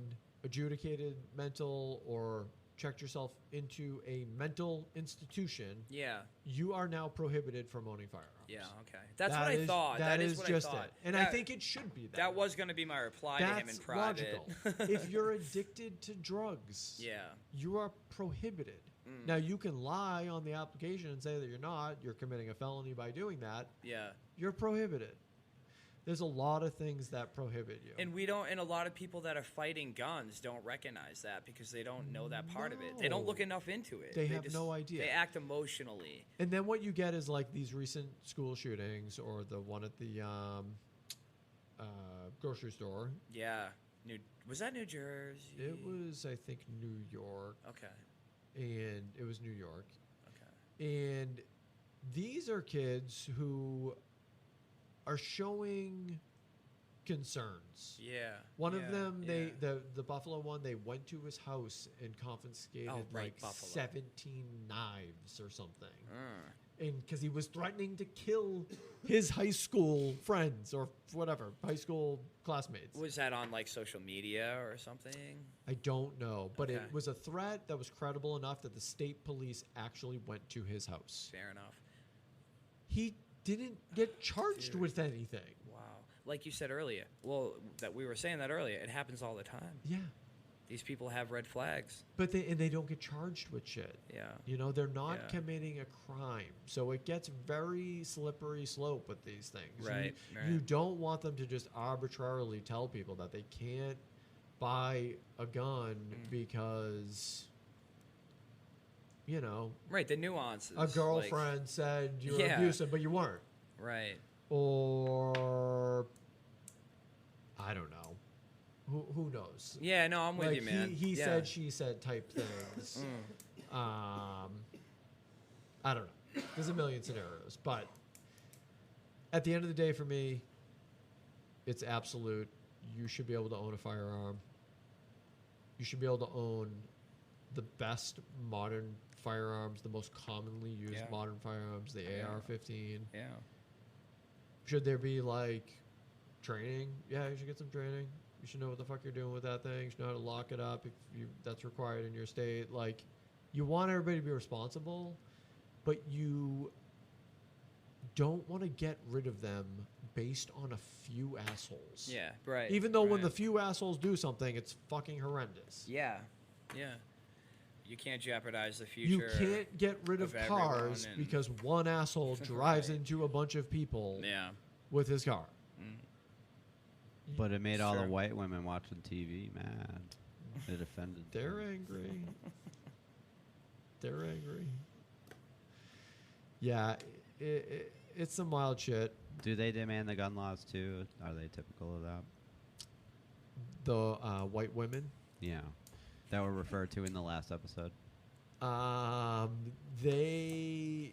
adjudicated mental or checked yourself into a mental institution, you are now prohibited from owning firearms. Yeah, okay. That's what I thought. That is what just I thought. it. And I think it should be that. That way. was going to be my reply to him in private. Logical. If you're addicted to drugs, you are prohibited. Now, you can lie on the application and say that you're not. You're committing a felony by doing that. Yeah. You're prohibited. There's a lot of things that prohibit you. And a lot of people that are fighting guns don't recognize that because they don't know that part of it. They don't look enough into it. They have no idea. They act emotionally. And then what you get is like these recent school shootings or the one at the grocery store. Yeah. Was that New Jersey? It was, I think, New York. Okay. And it was New York. Okay. And these are kids who are showing concerns. Yeah. One of them, the Buffalo one, they went to his house and confiscated Buffalo. 17 knives or something. And because he was threatening to kill his high school friends or whatever, high school classmates. Was that on like social media or something? I don't know, but it Okay. was a threat that was credible enough that the state police actually went to his house. Fair enough. He didn't get charged with anything. Wow. Like you said earlier. Well, that we were saying that earlier. It happens all the time. Yeah. These people have red flags. But they don't get charged with shit. Yeah. You know, they're not Yeah. committing a crime. So it gets very slippery slope with these things. Right, You right. don't want them to just arbitrarily tell people that they can't buy a gun because, you know, Right, the nuances. a girlfriend said you were Yeah. abusive, but you weren't. Right. Or, I don't know. Who knows? Yeah, no, I'm with Like you, man. he Yeah. said, she said type things. I don't know. There's a million scenarios, but at the end of the day, for me, it's absolute. You should be able to own a firearm. You should be able to own the best modern firearms, the most commonly used modern firearms, the AR-15. Yeah. Should there be like training? Yeah, you should get some training. You should know what the fuck you're doing with that thing. You should know how to lock it up if that's required in your state. Like, you want everybody to be responsible, but you don't want to get rid of them based on a few assholes. Yeah, right. Even though when the few assholes do something, it's fucking horrendous. Yeah, yeah. You can't jeopardize the You future. can't get rid of cars everyone and- because one asshole drives into a bunch of people with his car. But it made all the Sure. white women watching TV mad. It offended They're them. angry. They're angry. Yeah, it's some wild shit. Do they demand the gun laws too? Are they typical of that? The white women. Yeah, that were referred to in the last episode. They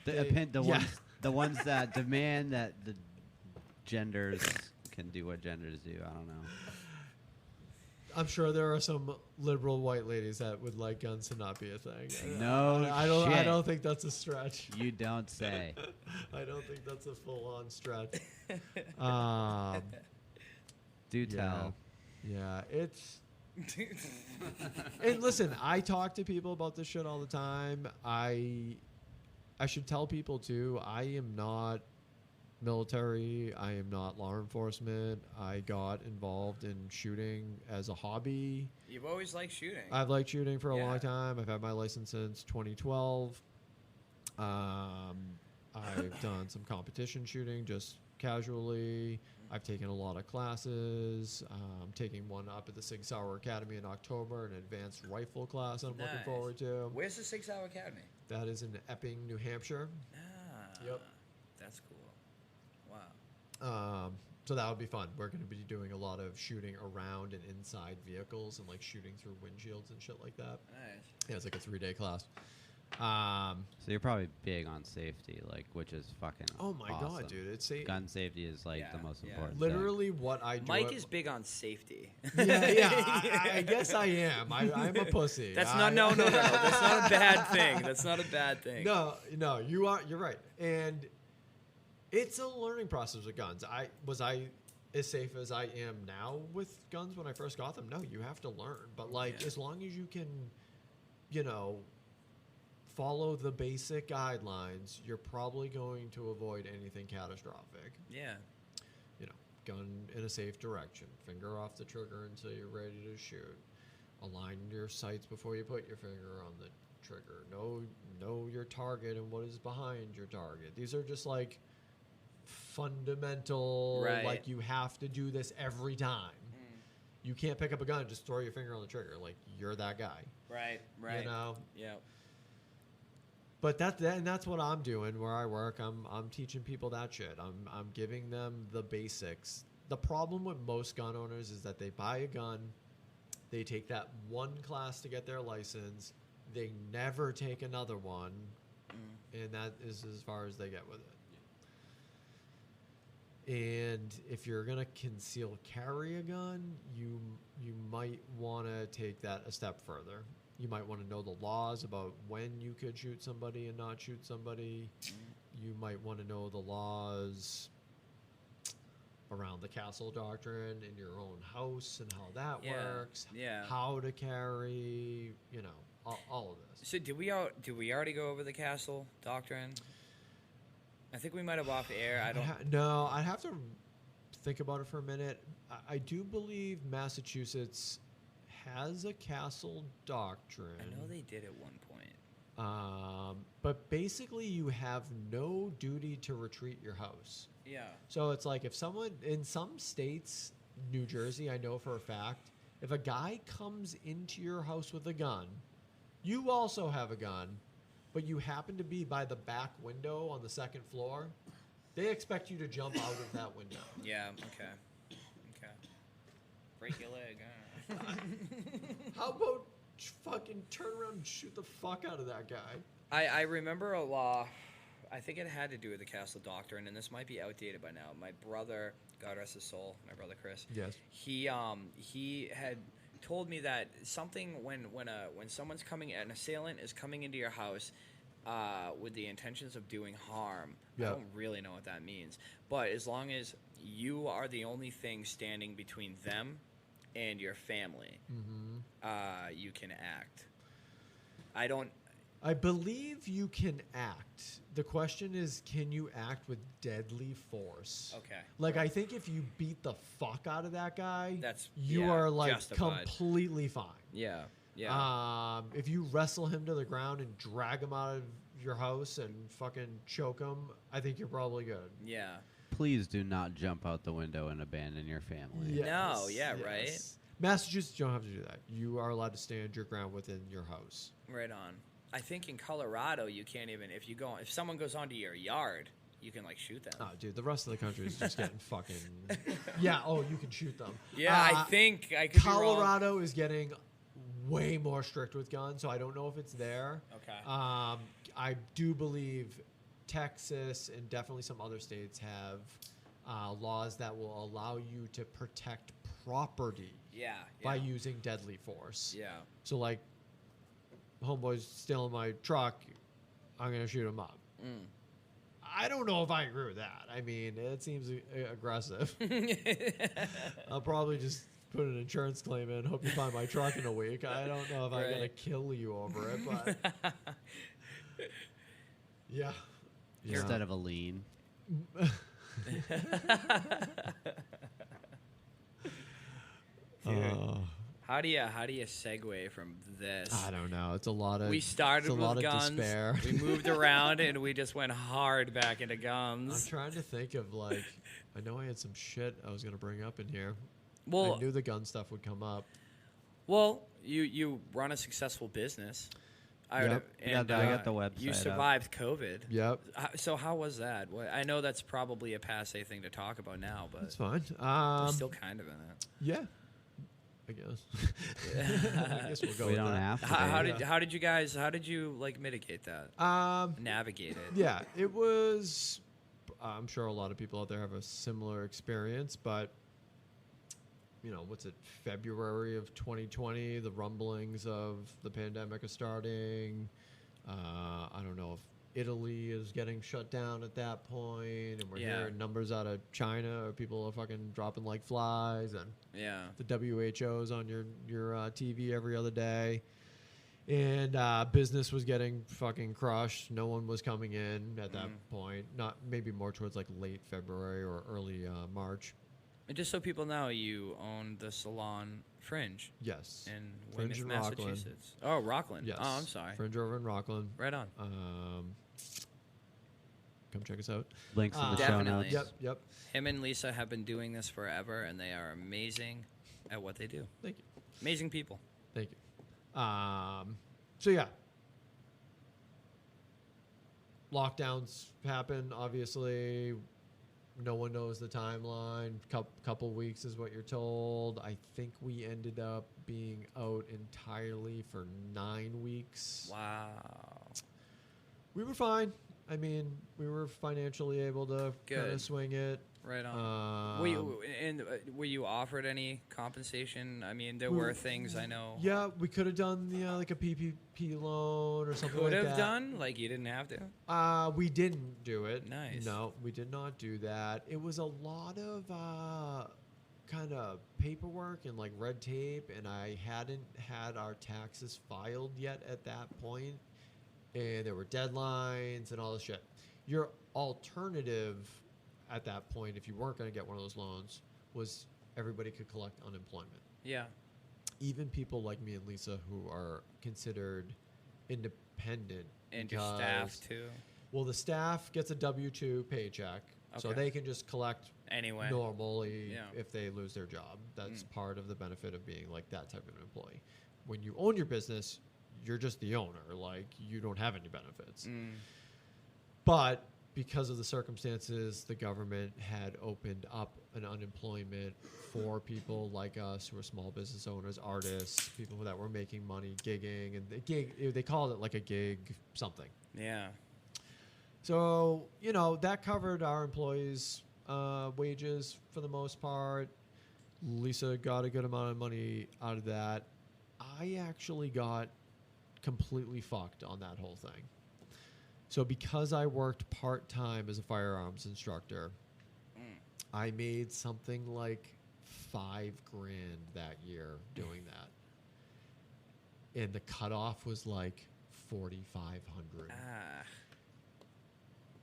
The ones that demand that the genders can do what genders do. I don't know. I'm sure there are some liberal white ladies that would like guns to not be a thing. No I shit. don't think that's a stretch. You don't say. I don't think that's a full-on stretch. Do tell. Yeah, it's. And listen, I talk to people about this shit all the time. I should tell people too. I am not military. I am not law enforcement. I got involved in shooting as a hobby. You've always liked shooting. I've liked shooting for a long time. I've had my license since 2012. I've done some competition shooting just casually. I've taken a lot of classes. I'm taking one up at the Sig Sauer Academy in October, an advanced rifle class I'm looking forward to. Where's the 6 Hour Academy? That is in Epping, New Hampshire. Yep. That's cool. Wow. So that would be fun. We're going to be doing a lot of shooting around and inside vehicles and like shooting through windshields and shit like that. Nice. Yeah, it's like a 3-day class. So you're probably big on safety, like, which is fucking. Oh my awesome. god, dude! It's safe. Gun safety is like the most important. Literally, what I do. Mike is big on safety. Yeah. I guess I am. I'm a pussy. That's not. No. That's not a bad thing. That's not a bad thing. No. You are. You're right. And it's a learning process with guns. Was I as safe as I am now with guns when I first got them? No, you have to learn. But like, as long as you can, follow the basic guidelines, you're probably going to avoid anything catastrophic. Yeah. Gun in a safe direction. Finger off the trigger until you're ready to shoot. Align your sights before you put your finger on the trigger. Know your target and what is behind your target. These are just like fundamental, like you have to do this every time. You can't pick up a gun and just throw your finger on the trigger. Like, you're that guy. Right. Yeah. But that's what I'm doing where I work. I'm teaching people that shit. I'm giving them the basics. The problem with most gun owners is that they buy a gun, they take that one class to get their license, they never take another one, and that is as far as they get with it. And if you're gonna conceal carry a gun, you might want to take that a step further. You might want to know the laws about when you could shoot somebody and not shoot somebody. You might want to know the laws around the castle doctrine in your own house and how that works. Yeah. How to carry, all of this. So did we already go over the castle doctrine? I think we might have off air. I don't. No, I'd have to think about it for a minute. I do believe Massachusetts has a castle doctrine. I know they did at one point. But basically you have no duty to retreat your house. Yeah. So it's like if someone in some states, New Jersey, I know for a fact, if a guy comes into your house with a gun, you also have a gun, but you happen to be by the back window on the second floor, they expect you to jump out of that window. Yeah, okay. Break your leg. How about fucking turn around and shoot the fuck out of that guy? I remember a law. I think it had to do with the castle doctrine, and this might be outdated by now. My brother, God rest his soul, my brother Chris. Yes. He had told me that something when someone's coming, an assailant is coming into your house with the intentions of doing harm. I Yeah. don't really know what that means, but as long as you are the only thing standing between them and your family, you can act. I believe you can act. The question is, can you act with deadly force? Okay. Like, I think if you beat the fuck out of that guy, you yeah, are, like, justified. completely fine. Yeah. Yeah. If you wrestle him to the ground and drag him out of your house and fucking choke him, I think you're probably good. Yeah. Please do not jump out the window and abandon your family. No, yeah, right? Massachusetts, you don't have to do that. You are allowed to stand your ground within your house. Right on. I think in Colorado you can't even if someone goes onto your yard, you can like shoot them. Oh, dude, the rest of the country is just getting fucking. Yeah. Oh, you can shoot them. Yeah, I think I could be wrong. Colorado is getting way more strict with guns, so I don't know if it's there. Okay. I do believe Texas and definitely some other states have laws that will allow you to protect property by using deadly force. Yeah. So, like, homeboy's stealing my truck, I'm going to shoot him up. I don't know if I agree with that. I mean, it seems aggressive. I'll probably just put an insurance claim in, hope you find my truck in a week. I don't know if I'm going to kill you over it, but yeah. Instead of a lien. How do you segue from this? I don't know. It's a lot of. We started with guns. Despair. We moved around and we just went hard back into I'm guns. trying to think of, like, I know I had some shit I was going to bring up in here. Well, I knew the gun stuff would come up. Well, you run a successful business. Yep. And I got the website you up. survived COVID. Yep. So how was that? Well, I know that's probably a passé thing to talk about now, but It's fine. we're still kind of in it. Yeah. I guess. I guess we'll go We with don't that. have to. How did you like mitigate that? Navigate it. Yeah, it was. I'm sure a lot of people out there have a similar experience, but you know, what's it? February of 2020, the rumblings of the pandemic are starting. I don't know if Italy is getting shut down at that point, and we're hearing numbers out of China, or people are fucking dropping like flies, and the WHO's on your TV every other day. And business was getting fucking crushed. No one was coming in at that point. Not maybe more towards like late February or early March. And just so people know, you own the salon Fringe. Yes. In Fringe Weymouth, in Rockland. Massachusetts. Oh, Rockland. Yes. Oh, I'm sorry. Fringe over in Rockland. Right on. Come check us out. Links in the show notes. Yep. Him and Lisa have been doing this forever, and they are amazing at what they do. Thank you. Amazing people. Thank you. So yeah, lockdowns happen. Obviously, no one knows the timeline. Couple weeks is what you're told. I think we ended up being out entirely for 9 weeks. Wow. We were fine. I mean, we were financially able to kind of swing it. Right on. Were you offered any compensation? I mean, there were things I know. Yeah, we could have done like a PPP loan or something like that. Could have done? Like you didn't have to? We didn't do it. Nice. No, we did not do that. It was a lot of kind of paperwork and like red tape, and I hadn't had our taxes filed yet at that point, and there were deadlines and all this shit. Your alternative at that point, if you weren't going to get one of those loans, was everybody could collect unemployment. Yeah. Even people like me and Lisa who are considered independent. And your staff, too. Well, the staff gets a W-2 paycheck, so they can just collect anyway normally if they lose their job. That's part of the benefit of being like that type of an employee. When you own your business, you're just the owner. Like, you don't have any benefits. But because of the circumstances, the government had opened up an unemployment for people like us who are small business owners, artists, people that were making money, gigging, and they called it like a gig something. Yeah. So, you know, that covered our employees' wages for the most part. Lisa got a good amount of money out of that. I actually got completely fucked on that whole thing. So because I worked part-time as a firearms instructor, I made something like $5,000 that year doing that. And the cutoff was like 4,500.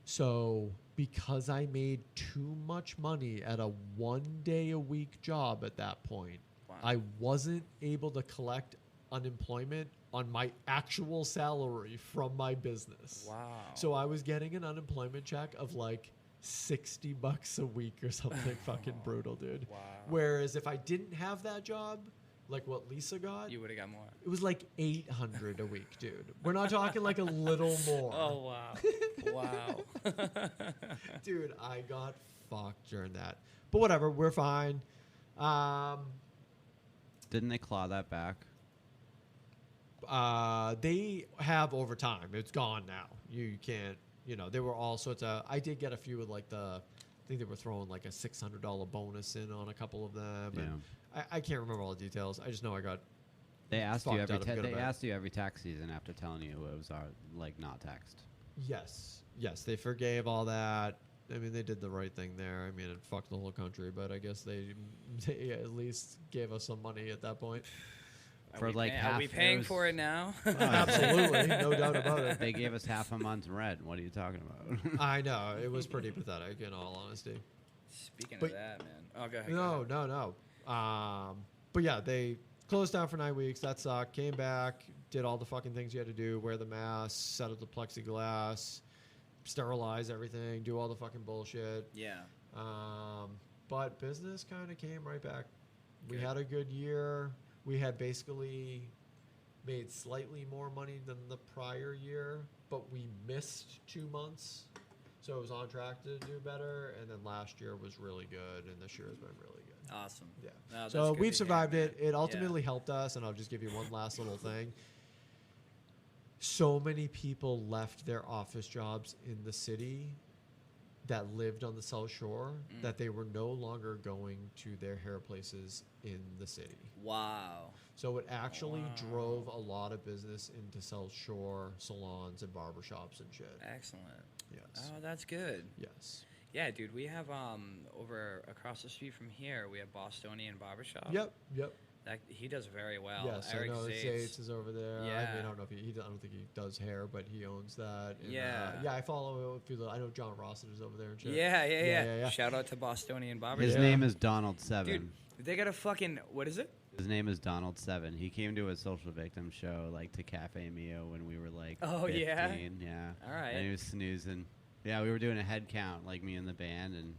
So because I made too much money at a 1-day-a-week job at that point, I wasn't able to collect unemployment on my actual salary from my business. Wow. So I was getting an unemployment check of like $60 a week or something fucking brutal, dude. Wow. Whereas if I didn't have that job, like what Lisa got, You would have got more. it was like $800 a week, dude. We're not talking like a little more. Oh, wow. Wow. Dude, I got fucked during that. But whatever, we're fine. Didn't they claw that back? They have overtime. It's gone now. You can't, there were all sorts of, I did get a few with like I think they were throwing like a $600 bonus in on a couple of them. Yeah. And I can't remember all the details. I just know I got They asked you fucked every out of a good they amount. asked you every tax season after telling you it was like not taxed. Yes, they forgave all that. I mean, they did the right thing there. I mean, it fucked the whole country, but I guess they at least gave us some money at that point. For like half, are we paying for it now? Absolutely, no doubt about it. They gave us half a month's rent. What are you talking about? I know, it was pretty pathetic, in all honesty. Speaking But- of that, man. Oh, go ahead. No. But yeah, they closed down for 9 weeks. That sucked. Came back, did all the fucking things you had to do: wear the mask, set up the plexiglass, sterilize everything, do all the fucking bullshit. Yeah. But business kind of came right back. We Good. had a good year. We had basically made slightly more money than the prior year, but we missed 2 months. So it was on track to do better. And then last year was really good, and this year has been really good. Awesome. Yeah. Oh, that's So good we've to hear, survived man. it. It ultimately helped us, and I'll just give you one last little thing. So many people left their office jobs in the city that lived on the South Shore that they were no longer going to their hair places in the city. Wow. So it actually drove a lot of business into South Shore salons and barbershops and shit. Excellent. Yes. Oh, that's good. Yes. Yeah, dude, we have over across the street from here, we have Bostonian Barbershop. Yep. That he does very well. Yes, Eric I know Zaitz. Zaitz is over there. I Yeah. mean, I don't know if I don't think he does hair, but he owns that. And, Yeah. I follow a few. I know John Rossiter's over there and shit. Yeah. Shout out to Bostonian Barbershop. His name is Donald Seven. Dude, they got a fucking, what is it? His name is Donald Seven. He came to a social victim show like to Cafe Mio when we were like Oh, 15. yeah? Yeah. All right. And he was snoozing. Yeah, we were doing a head count, like me and the band, and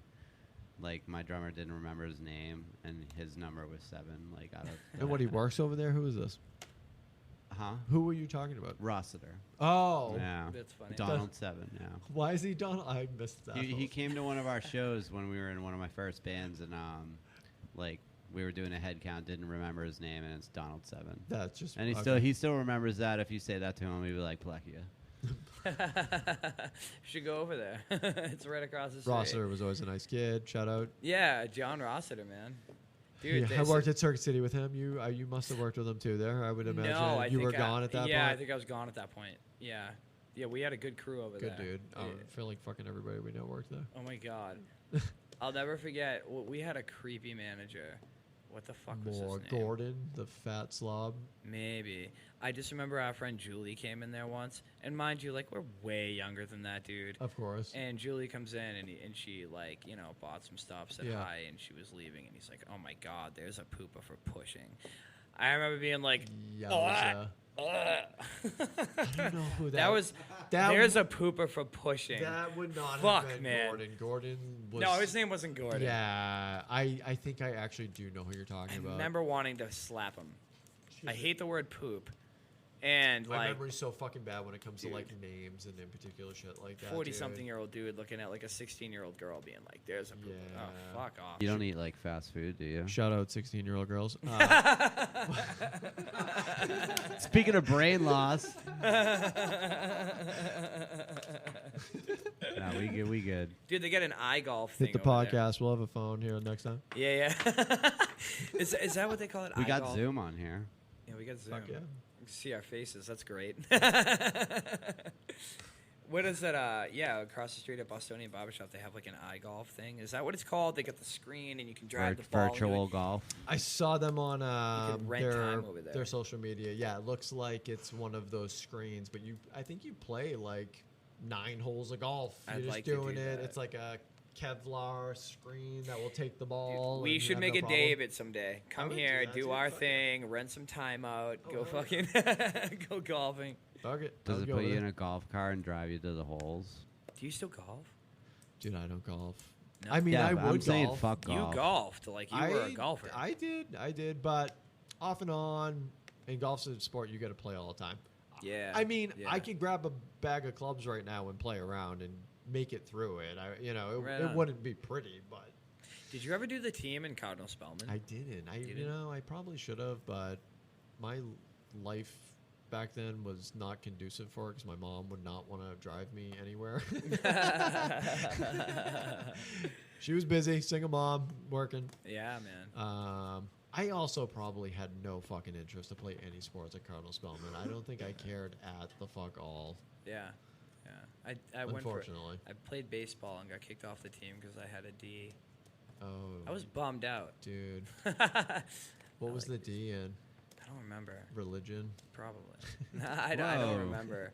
like my drummer didn't remember his name, and his number was 7. Like out of. And what, he works over there? Who is this? Huh? Who were you talking about? Rossiter. Oh. Yeah. That's funny. Donald Seven. Yeah. Why is he Donald? I missed that. He came to one of our shows when we were in one of my first bands, and like we were doing a head count, didn't remember his name, and it's Donald Seven. That's just. And he still remembers that. If you say that to him, he'd be like Plekia. Should go over there. It's right across the street. Rossiter was always a nice kid. Shout out. Yeah, John Rossiter, man. Dude, I worked at Circuit City with him. You must have worked with him too. There, I would imagine. No, you were gone at that point. Yeah, I think I was gone at that point. Yeah, we had a good crew over Good there. dude. I feel like fucking everybody we know worked there. Oh my god, I'll never forget. We had a creepy manager. What the fuck was his name? Gordon, the fat slob. Maybe. I just remember our friend Julie came in there once, and mind you, like we're way younger than that dude. Of course. And Julie comes in and she like bought some stuff, said Yeah. hi, and she was leaving, and he's like, "Oh my god, there's a pooper for pushing." I remember being like, Yowza. I don't know who that There's a pooper for pushing. That would not Fuck, have been man. Gordon. Gordon was. No, his name wasn't Gordon. Yeah, I think I actually do know who you're talking I about. remember wanting to slap him. I hate the word poop. And My like memory's so fucking bad when it comes to Dude. like names and in particular shit like that. 40-something-year-old dude looking at like a 16-year-old girl being like, "There's a pooper." Yeah. Oh, fuck off. You don't eat like fast food, do you? Shout out 16-year-old girls. Speaking of brain loss, No, we good. Dude, they get an iGolf thing. Hit the over there. podcast. We'll have a phone here next time. Yeah. is that what they call it? We got iGolf? Zoom on here. Yeah, we got Zoom. Fuck yeah. You can see our faces. That's great. What is that? Yeah, across the street at Bostonian Barbershop, they have like an iGolf thing. Is that what it's called? They got the screen and you can drive the ball. Virtual golf. I saw them on could rent time over there. their social media. Yeah, it looks like it's one of those screens, but I think you play like 9 holes of golf. I'd You're just like to do doing it. that. It's like a Kevlar screen that will take the ball. We and should have make no a problem. David someday. Come would do here, that do too. our Fuck yeah. thing, rent some time out, go hell fucking go golfing. Fuck it. Does I'll it go put you with in a golf car and drive you to the holes? Do you still golf? Dude, I don't golf. No. I mean, Yeah, I but would I'm saying golf. fuck golf. You golfed like you were a golfer. I did, but off and on. And golf's a sport you got to play all the time. Yeah. I mean, yeah. I could grab a bag of clubs right now and play around and make it through it. Right It on. wouldn't be pretty, but Did you ever do the team in Cardinal Spellman? I didn't. Didn't? I probably should have, but my life back then was not conducive for it because my mom would not want to drive me anywhere. She was busy, single mom, working. Yeah, man. I also probably had no fucking interest to play any sports at Cardinal Spellman. I don't think I cared at the fuck all. Yeah. I went for. Unfortunately. I played baseball and got kicked off the team because I had a D. Oh, I was bummed out. dude. I What was the D in? don't remember. Religion. Probably. I Whoa. don't remember.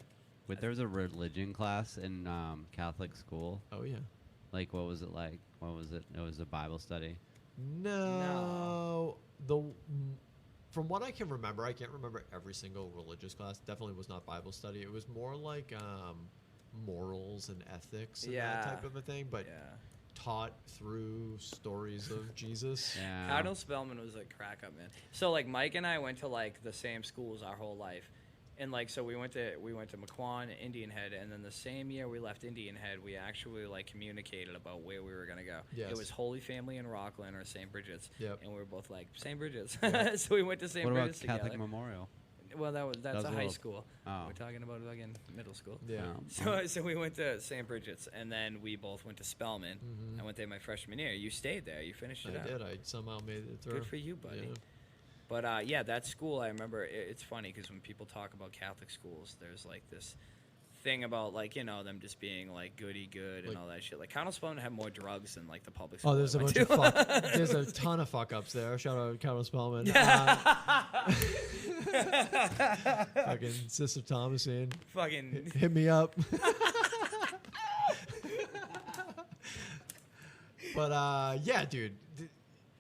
Wait, there was a religion class in Catholic school. Oh yeah. Like, what was it like? What was it? It was a Bible study. No. From what I can remember, I can't remember every single religious class. Definitely was not Bible study. It was more like morals and ethics and that type of a thing, but Yeah. taught through stories of Jesus. Yeah. Cardinal Spellman was a crack up, man. So like Mike and I went to like the same schools our whole life. And like so we went to McQuan, Indian Head, and then the same year we left Indian Head, we actually like communicated about where we were gonna go. Yes. It was Holy Family in Rockland or St. Bridget's. Yep. And we were both like St. Bridget's. Yeah. So we went to St. What about Bridget's Catholic together. Memorial? Well, that's was a a high little- school. Oh. We're talking about again middle school. Yeah. So we went to St. Bridget's, and then we both went to Spellman. Mhm. I went there my freshman year. You stayed there. You finished it I out. did. I somehow made it through. Good for you, buddy. Yeah. But yeah, that school, I remember. It's funny because when people talk about Catholic schools, there's like this thing about like them just being like goody good and Like- all that shit. Like Cardinal Spellman had more drugs than like the public school. Oh, there's I a went bunch of to. fuck. There's a ton of fuck ups there. Shout out Cardinal Spellman. Fucking Sister Thomasine. Fucking Hit me up. But yeah, dude.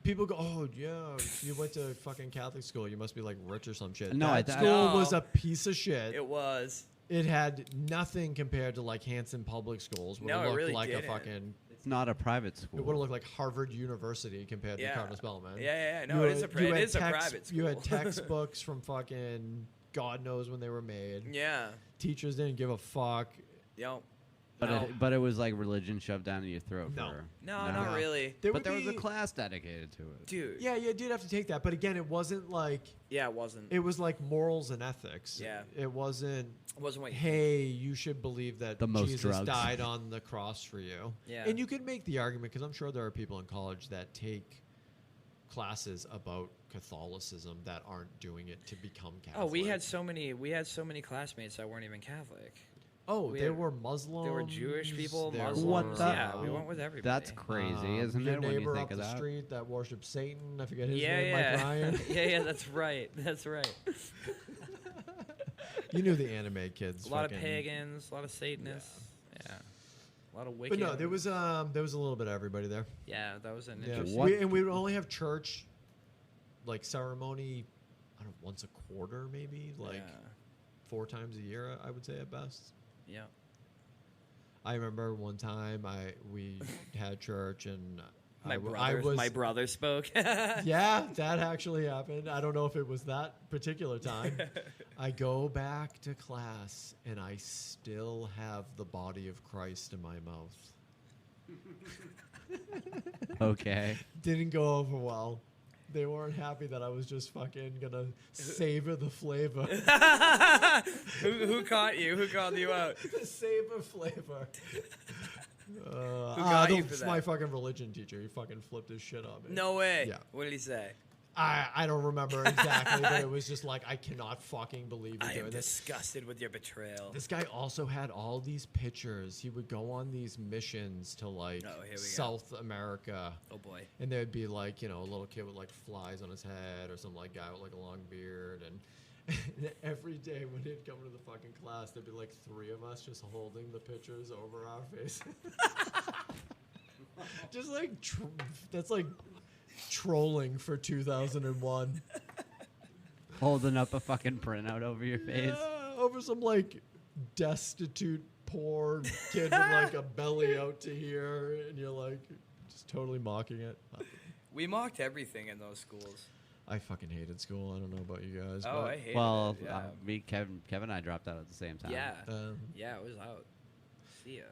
People go, oh yeah, you went to fucking Catholic school. You must be like rich or some shit. No, that I- school No. was a piece of shit. it was. It had nothing compared to like Hanson public schools. Where No, it it looked really like didn't. a fucking. It's not a private school. It would have looked like Harvard University compared to Yeah. Cardinal Spellman. Yeah. No, You it is had- a you it had is a private school. You had textbooks from fucking God knows when they were made. Yeah. Teachers didn't give a fuck. Yo. But No. but it was like religion shoved down your throat. No. For, No, not really. There But would there was a be- class dedicated to it. Dude. Yeah, you did have to take that, but again, it wasn't like Yeah, it wasn't. it was like morals and ethics. Yeah. it wasn't. It wasn't what you Hey, you should believe that The most Jesus drugs. died on the cross for you. Yeah. And you could make the argument because I'm sure there are people in college that take classes about Catholicism that aren't doing it to become Catholic. Oh, we had so many classmates that weren't even Catholic. Oh, we they had- were Muslims. There were Jewish people, there Muslims. What the- Yeah, we went with everybody. That's crazy, isn't your it? When you neighbor think up of the that. street that worshipped Satan. I forget his Yeah, name. yeah. Mike Ryan. yeah, that's right. That's right. You knew the anime kids. A lot of fucking- pagans, a lot of Satanists. Yeah. A lot of wicked. But no, there was a little bit of everybody there. Yeah, that was an Yeah, interesting. What? and we would only have church, like ceremony, I don't know, once a quarter maybe, like Yeah. 4 times a year, I would say at best. Yeah. I remember one time we had church and My I brother, was my brother spoke. yeah, that actually happened. I don't know if it was that particular time. I go back to class and I still have the body of Christ in my mouth. Okay. Didn't go over well. They weren't happy that I was just fucking gonna savor the flavor. Who caught you? Who called you out? The savor flavor. got you for my that? fucking religion teacher. He fucking flipped his shit on me. No way. Yeah. What did he say? I don't remember exactly, but it was just like, I cannot fucking believe you're I doing am this. disgusted with your betrayal. This guy also had all these pictures. He would go on these missions to like Oh, here we go. South America. Oh boy. And there'd be like, a little kid with like flies on his head or some like guy with like a long beard. And every day when he'd come to the fucking class, there'd be like 3 of us just holding the pictures over our face. Just like, that's like trolling for 2001. Holding up a fucking printout over your face. Yeah, over some like destitute, poor kid with like a belly out to here. And you're like, just totally mocking it. We mocked everything in those schools. I fucking hated school. I don't know about you guys. Oh, but, I hated Well, it. Yeah. me, Kevin, and I dropped out at the same time. Yeah. um, Yeah, it was out. See ya.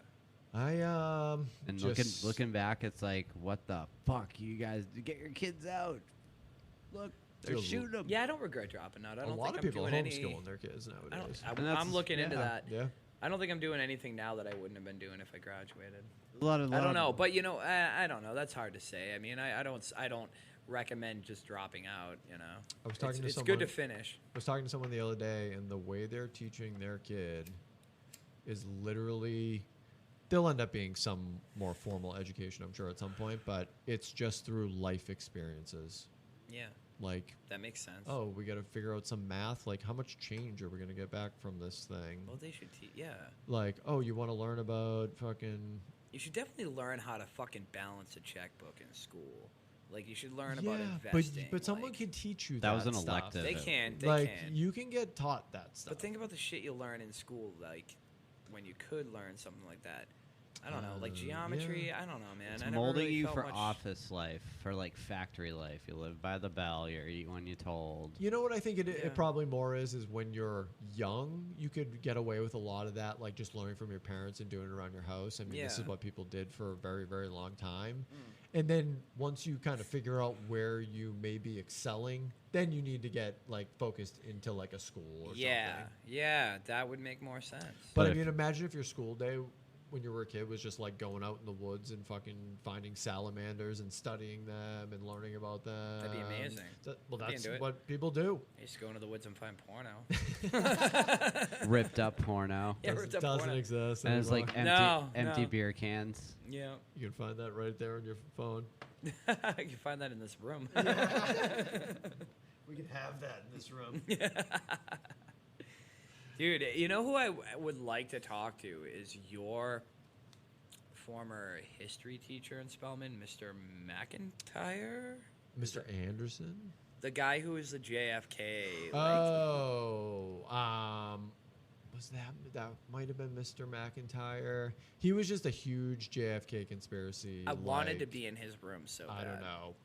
And just, looking back, it's like, what the fuck, you guys get your kids out? Look, they're Dude, shooting them. Yeah, I don't regret dropping out. I a don't lot think of people I'm doing homeschooling their kids I nowadays. don't, And I, that's- I'm looking into yeah. that. Yeah. I don't think I'm doing anything now that I wouldn't have been doing if I graduated. I I don't know, but I don't know. That's hard to say. I mean, I don't recommend just dropping out. I was talking to it's someone. good to finish. I was talking to someone the other day, and the way they're teaching their kid is literally, they'll end up being some more formal education, I'm sure, at some point, but it's just through life experiences. Yeah, Like, that makes sense. oh, we got to figure out some math. Like, how much change are we going to get back from this thing? Well, they should teach. Yeah, Like, oh, you want to learn about fucking. you should definitely learn how to fucking balance a checkbook in school. Like, you should learn about Yeah, investing. but someone like, can teach you that. That was an stuff. elective. They can. They Like, can. you can get taught that stuff. But think about the shit you learn in school, like when you could learn something like that. I don't know, like geometry. yeah. I don't know, man. It's I never molding really you felt for much- office life, for like factory life. You live by the bell. You eat when you're told. You know what I think Yeah. it probably more is when you're young, you could get away with a lot of that, like just learning from your parents and doing it around your house. I mean, this is Yeah. what people did for a very, very long time. Mm. And then once you kind of figure out where you may be excelling, then you need to get like focused into like a school or Yeah, something. yeah, that would make more sense. But I if- mean, imagine if your school day when you were a kid was just like going out in the woods and fucking finding salamanders and studying them and learning about them. That'd be amazing. Well, I'd be that's into it. what people do. I used to go into the woods and find porno. Ripped up porno. Yeah, Doesn't, ripped up doesn't porno. exist. And it's like anymore. empty No. beer cans. Yeah, You can find that right there on your phone. you can find that in this room. We can have that in this room. Dude, you know who I would like to talk to is your former history teacher in Spelman, Mr. McIntyre? Mr. Anderson? The guy who was the JFK. Was that might have been Mr. McIntyre? He was just a huge JFK conspiracy. I wanted to like, be in his room so bad. I don't know.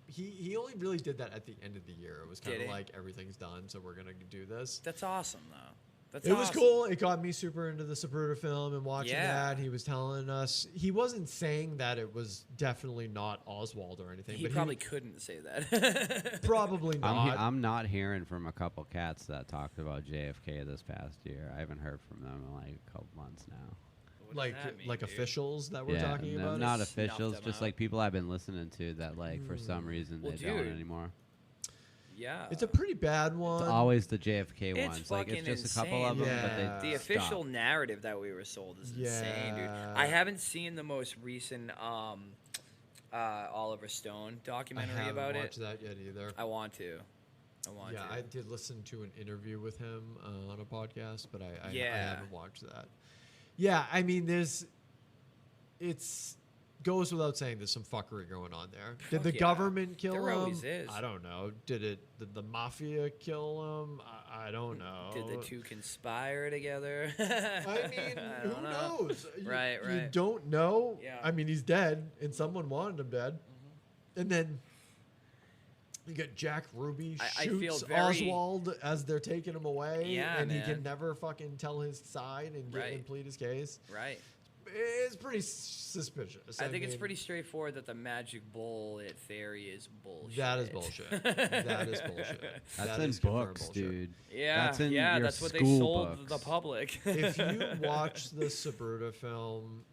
He only really did that at the end of the year. It was kind Did of he? like everything's done, so we're gonna do this. That's awesome, though. That's It was awesome. cool. It got me super into the Zapruder film and watching Yeah. that. He was telling us he wasn't saying that it was definitely not Oswald or anything. He but probably couldn't say that. probably not. I'm not hearing from a couple cats that talked about JFK this past year. I haven't heard from them in like a couple months now. What does like that mean, like dude? officials that we're talking no, about. not Snuffed officials, them just out. like people I've been listening to that like for some reason Well, they don't dude. anymore. Yeah. It's a pretty bad one. It's always the JFK It's ones. Like it's fucking just a couple of them, insane. but Yeah. they the official stop. narrative that we were sold is insane, dude. Yeah. I haven't seen the most recent Oliver Stone I documentary haven't about watched it. that yet either. I want to. Yeah, I did listen to an interview with him on a podcast, but I Yeah. haven't watched that. Yeah, I mean, it's goes without saying there's some fuckery going on there. Did Fuck the yeah. government kill There him? always is. I don't know. Did the mafia kill him? I don't know. Did the two conspire together? I mean, I who don't know. knows? Right, You right. don't know. Yeah. I mean, he's dead, and someone wanted him dead. And then you get Jack Ruby I feel shoots very- Oswald as they're taking him away, Yeah, and he man. can never fucking tell his side and get Right. and plead his case. Right. It's pretty suspicious. I think it's mean, pretty straightforward that the magic bullet theory is bullshit. That is bullshit. That is bullshit. That's That in is confirmed books, bullshit. dude. Yeah, That's in yeah, your that's what they school sold books. the public. If you watch the Sabruta film,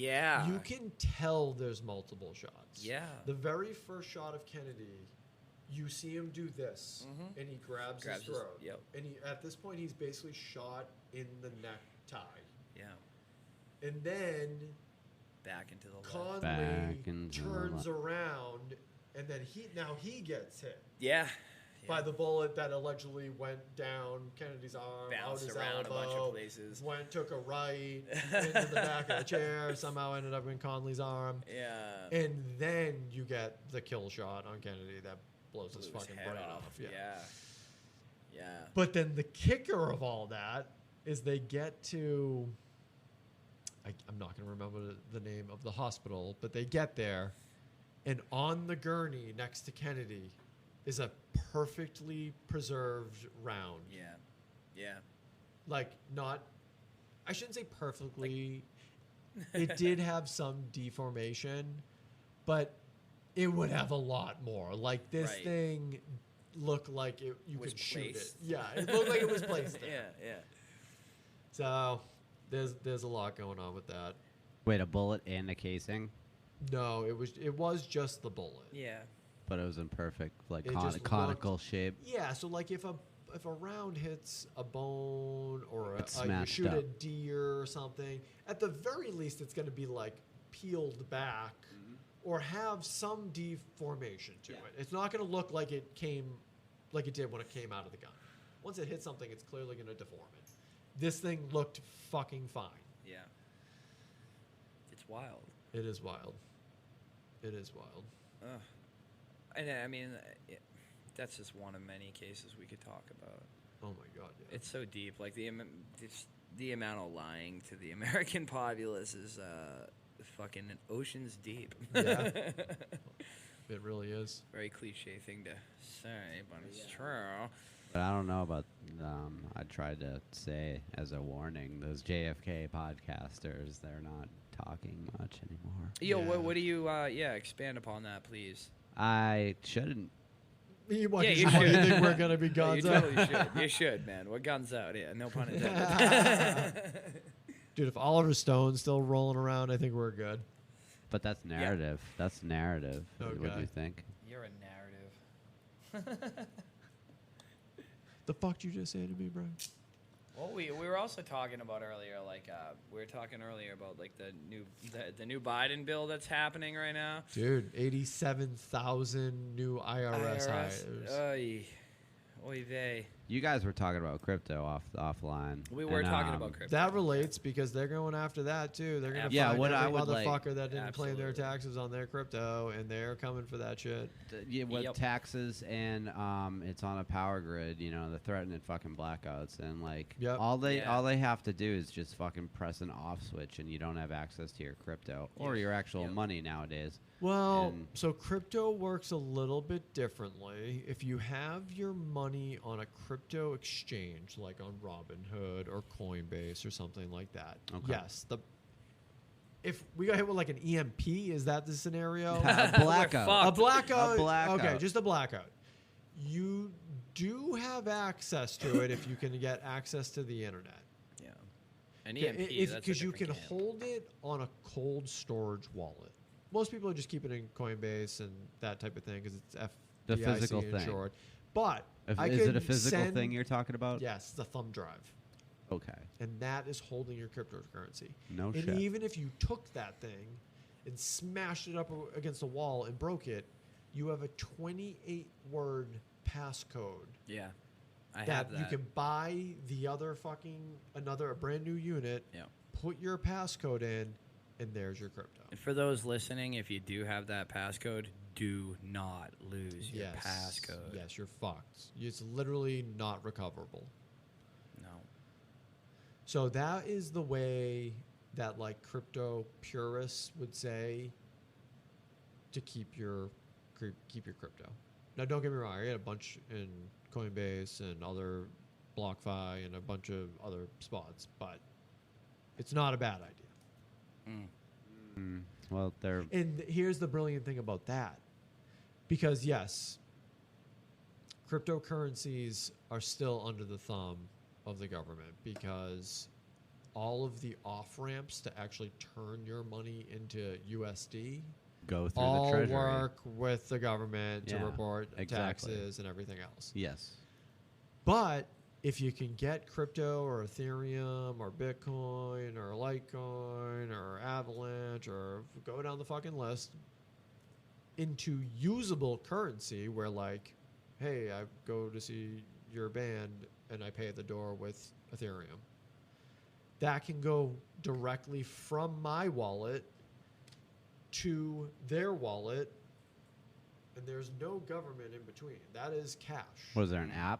Yeah. You can tell there's multiple shots. Yeah. The very first shot of Kennedy, you see him do this, and he grabs his throat. Yep. And at this point, he's basically shot in the necktie. Yeah. And then Back into the left. Conley turns around, and then he gets hit Yeah. by the bullet that allegedly went down Kennedy's arm, Bounced out his around elbow, a bunch of places. took a right into the back of the chair, somehow ended up in Conley's arm. Yeah. And then you get the kill shot on Kennedy that blows his fucking head brain off. Yeah. Yeah. But then the kicker of all that is they get to, I'm not going to remember the name of the hospital, but they get there, and on the gurney next to Kennedy is a perfectly preserved round. Yeah. Yeah. Like, I shouldn't say perfectly. It did have some deformation, but it would have a lot more. Like, this Right. thing looked like you Was could shoot it. placed. Yeah, it looked like it was placed there. Yeah. So there's a lot going on with that. Wait, a bullet and a casing, No, it was just the bullet. Yeah. but it was in perfect like It just conical shape. Yeah, so like if a round hits a bone or It's you smashed shoot a up. deer or something, at the very least it's going to be like peeled back or have some deformation to it. It's not going to look like it did when it came out of the gun. Once it hits something, it's clearly going to deform it. This thing looked fucking fine. Yeah. It's wild. It is wild. It is wild. Ugh. And I mean, that's just one of many cases we could talk about. Oh my god, yeah. It's so deep. Like the amount of lying to the American populace is fucking oceans deep. Yeah. It really is. Very cliche thing to say, but it's true. But I don't know about. I tried to say as a warning, those JFK podcasters, they're not talking much anymore. Yo, Yeah. what do you? Expand upon that, please. I shouldn't. What, Yeah, you you should. think we're going to be Yeah, guns you out? totally should. You should, man. What guns out? Yeah, no pun intended. Dude, if Oliver Stone's still rolling around, I think we're good. But that's narrative. That's narrative. What do Okay. you think? You're a narrative. The fuck did you just say to me, bro? Well, we were also talking about earlier, like the new Biden bill that's happening right now. Dude, 87,000 new IRS hires. Oy vey. You guys were talking about crypto offline. We were and, talking about crypto. That relates because they're going after that too. They're going to Yeah, find what I every would like- motherfucker that didn't claim their Absolutely. taxes on their crypto, and they're coming for that shit. With Yep. taxes and it's on a power grid, they're threatening fucking blackouts and like Yep. all they Yeah. all they have to do is just fucking press an off switch and you don't have access to your crypto or your actual Yep. money nowadays. Well, And- so crypto works a little bit differently. If you have your money on a crypto exchange, like on Robinhood or Coinbase or something like that, Okay. yes. If we got hit with like an EMP, is that the scenario? A blackout. fucked. A blackout. A blackout. Okay, just a blackout. You do have access to it if you can get access to the internet. Yeah. An EMP. Because you can hold it on a cold storage wallet. Most people are just keeping it in Coinbase and that type of thing because it's The FDIC physical thing. insured. But Is it a physical thing you're talking about? Yes, it's a thumb drive, Okay. and that is holding your cryptocurrency. No and shit. even if you took that thing and smashed it up against a wall and broke it, you have a 28-word passcode Yeah. I that have that. you can buy the other a brand new unit, Yeah. put your passcode in, and there's your crypto. And for those listening, if you do have that passcode, do not lose your passcode. Yes, you're fucked. It's literally not recoverable. No. So that is the way that like crypto purists would say to keep your crypto. Now, don't get me wrong. I got a bunch in Coinbase and other BlockFi and a bunch of other spots, but it's not a bad idea. Well, they're And here's the brilliant thing about that. Because, yes, cryptocurrencies are still under the thumb of the government because all of the off ramps to actually turn your money into USD Go through all the treasury. work with the government to Yeah, report exactly. taxes and everything else. Yes. But if you can get crypto or Ethereum or Bitcoin or Litecoin or Avalanche or go down the fucking list into usable currency where like, hey, I go to see your band and I pay at the door with Ethereum. That can go directly from my wallet to their wallet, and there's no government in between. That is cash. Was there an app?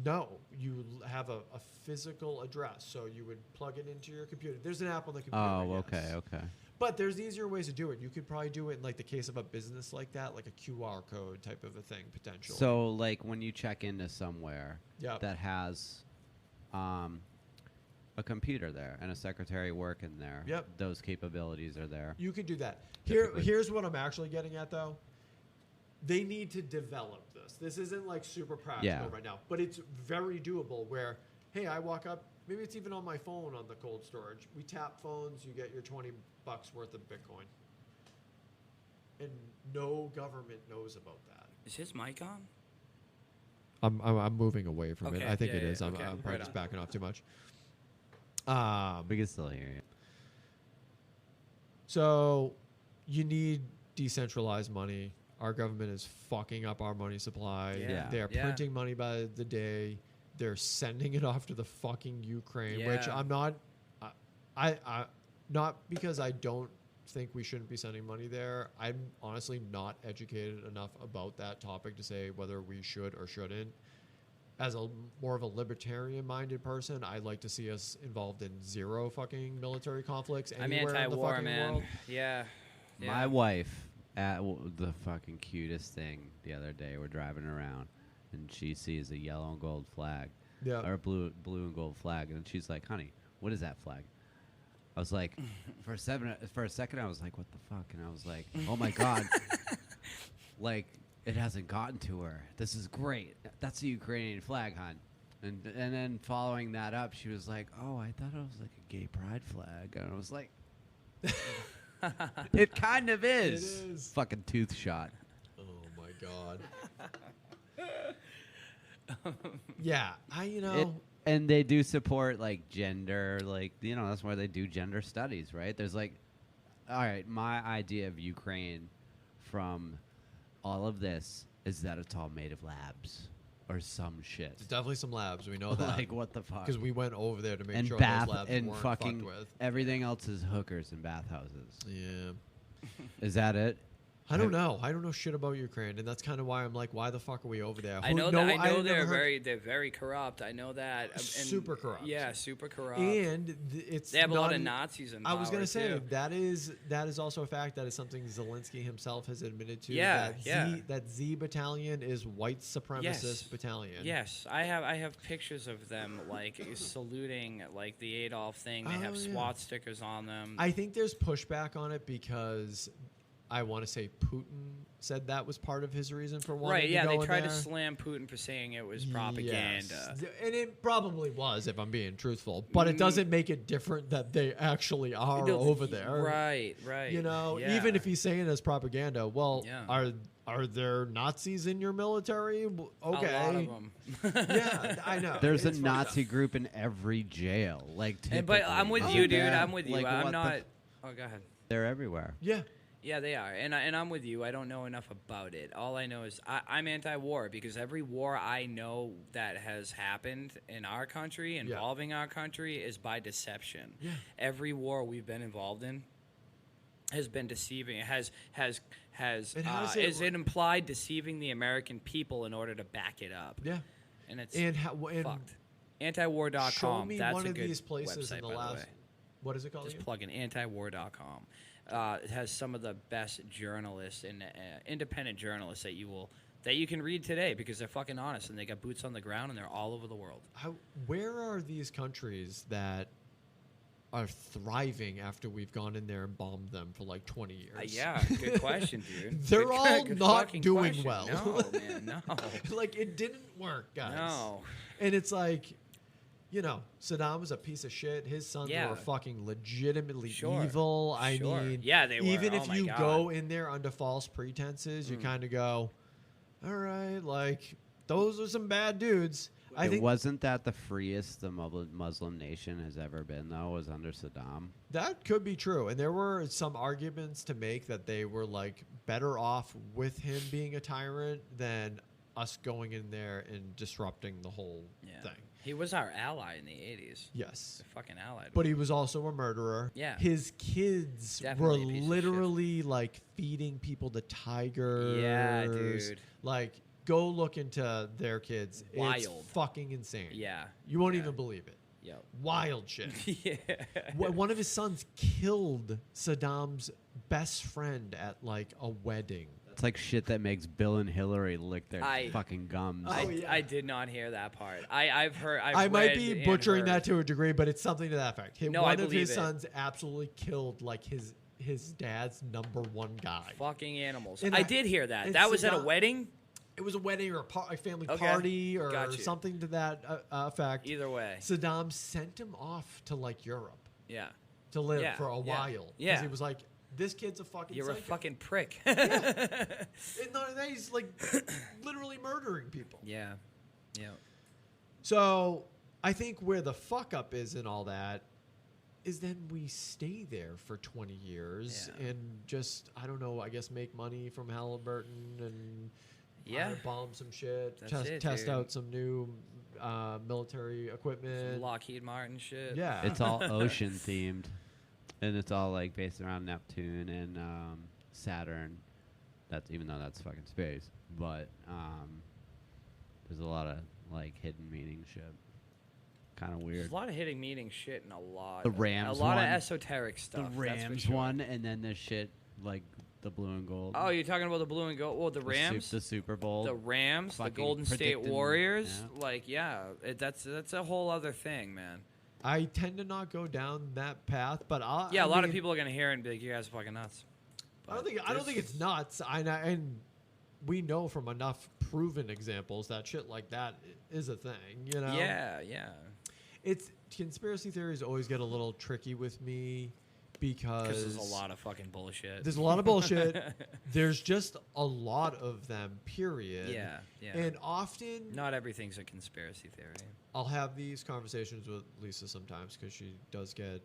No, you have a physical address, so you would plug it into your computer. There's an app on the computer. Oh, yes. okay. But there's easier ways to do it. You could probably do it in like the case of a business like that, like a QR code type of a thing, potentially. So, like, when you check into somewhere Yep. that has a computer there and a secretary working there, Yep. those capabilities are there. You could do that. Typically. Here's what I'm actually getting at, though. They need to develop this. This isn't like super practical Yeah. right now, but it's very doable. Where, hey, I walk up. Maybe it's even on my phone on the cold storage. We tap phones. You get your $20 worth of Bitcoin, and no government knows about that. Is his mic on? I'm moving away from it. Okay, I think yeah, it is. yeah, I'm okay, probably right just on. backing off too much. We can still hear you. So you need decentralized money. Our government is fucking up our money supply. Yeah. They're Yeah. printing money by the day. They're sending it off to the fucking Ukraine, which Yeah. I'm not. I not because I don't think we shouldn't be sending money there. I'm honestly not educated enough about that topic to say whether we should or shouldn't. As a more of a libertarian-minded person, I'd like to see us involved in zero fucking military conflicts I'm anywhere in the anti-war, fucking man. world. Yeah. My wife, at the fucking cutest thing the other day, we're driving around, and she sees a yellow and gold flag, Yeah. or blue and gold flag, and she's like, "Honey, what is that flag?" I was like, for a second, I was like, "What the fuck?" And I was like, "Oh my god!" Like, it hasn't gotten to her. This is great. That's the Ukrainian flag, hon. And then following that up, she was like, "Oh, I thought it was like a gay pride flag," and I was like, "It kind of is." It is. Fucking tooth shot. Oh my god. Yeah, And they do support like gender, like that's why they do gender studies, right? There's like, all right, my idea of Ukraine from all of this is that it's all made of labs or some shit. there's definitely some labs. We know that Like what the fuck? because we went over there to make And sure bath those labs and weren't fucking fucked with. everything else is hookers and bathhouses. Yeah, Is that it? I don't know. I don't know shit about Ukraine, and that's kind of why I'm like, why the fuck are we over there? I know that. I know I've never heard- they're very corrupt. I know that. And Super corrupt. Yeah, super corrupt. and it's they have a lot not of e- Nazis in I was power, gonna say too. that is also a fact. That is something Zelensky himself has admitted to. Yeah, that yeah. That Z battalion is white supremacist Yes. battalion. Yes, I have pictures of them like saluting like the Adolf thing. They Oh, have yeah. SWAT stickers on them. I think there's pushback on it because I want to say Putin said that was part of his reason for wanting Right? Yeah, to go they in tried to there. slam Putin for saying it was propaganda. Yes. And it probably was, if I'm being truthful. But it doesn't make it different that they actually are No, over there. Right, right. You know, yeah. even if he's saying it as propaganda, well, Yeah. are there Nazis in your military? Okay. a lot of them. Yeah, I know. There's a It's fucked Nazi up. group in every jail. Like, But I'm with typically. you, dude. Yeah. I'm with you. Like, I'm what the not. Oh, go ahead. They're everywhere. Yeah. Yeah, they are, and I'm with you. I don't know enough about it. All I know is I'm anti-war because every war I know that has happened in our country, involving our country, is by deception. Yeah. Every war we've been involved in has been deceiving. Has And how does is it implied deceiving the American people in order to back it up? Yeah. And it's And fucked. Antiwar.com. show me That's one a of good these places website, in the by last. way. What is it called? Just again? plug in antiwar.com. It has some of the best journalists and independent journalists that you can read today because they're fucking honest and they got boots on the ground and they're all over the world. Where are these countries that are thriving after we've gone in there and bombed them for like 20 years? Yeah, good question, dude. They're Good- all good not fucking doing question. well. No, man, no. Like, it didn't work, guys. No. And it's like, you know, Saddam was a piece of shit. His sons Yeah. were fucking legitimately Sure. evil. I Sure. mean, Yeah, they were. even Oh if my you God. go in there under false pretenses, you kind of go, all right, like, those are some bad dudes. I think wasn't that the freest the Muslim nation has ever been, though, was under Saddam. that could be true. And there were some arguments to make that they were, like, better off with him being a tyrant than us going in there and disrupting the whole thing. He was our ally in the 80s. Yes. The fucking ally. But he was also a murderer. Yeah. His kids Definitely a were piece of literally like feeding people to tigers. Yeah, dude. Like, go look into their kids. Wild. It's fucking insane. Yeah. You won't Yeah. even believe it. Yep. Wild shit. Yeah. One of his sons killed Saddam's best friend at like a wedding. It's like shit that makes Bill and Hillary lick their I- fucking gums. I did not hear that part. I've heard. I might read be and butchering heard. that to a degree, but it's something to that effect. No, One I of believe his it. sons absolutely killed like his dad's number one guy. Fucking animals. And I did hear that. and That was at a Saddam- wedding. It was a wedding or a family Okay. party or Got you. something to that effect. Either way. Saddam sent him off to like Europe Yeah. to live Yeah, for a yeah, while. 'Cause yeah. he was like, this kid's a fucking You're a psycho. fucking prick. And not only that, he's like literally murdering people. Yeah. Yeah. So I think where the fuck up is in all that is then we stay there for 20 years Yeah. and just, I don't know, I guess make money from Halliburton and Yeah. bomb some shit, That's it, test dude. out some new military equipment. Lockheed Martin shit. Yeah. It's all ocean themed, and it's all like based around Neptune and Saturn. That's even though that's fucking space, but there's a lot of like hidden meaning shit. Kind of There's weird. a lot of hitting meaning shit and a lot. The Rams A lot one. of esoteric stuff. The that's for Rams sure. one, and then the shit like the blue and gold. Oh, you're talking about the blue and gold. Well, the The Rams. the Super Bowl. The Rams, the fucking Golden State predicting- Warriors, yeah. like that's a whole other thing, man. I tend to not go down that path, but a Yeah, a lot of people are gonna hear it and be like, "You guys are fucking nuts." I don't think it's nuts. And we know from enough proven examples that shit like that is a thing. You know. Yeah, yeah. It's conspiracy theories always get a little tricky with me because Because there's a lot of fucking bullshit. There's a lot of bullshit. There's just a lot of them. Period. Yeah, yeah. And often Not everything's a conspiracy theory. I'll have these conversations with Lisa sometimes because she does get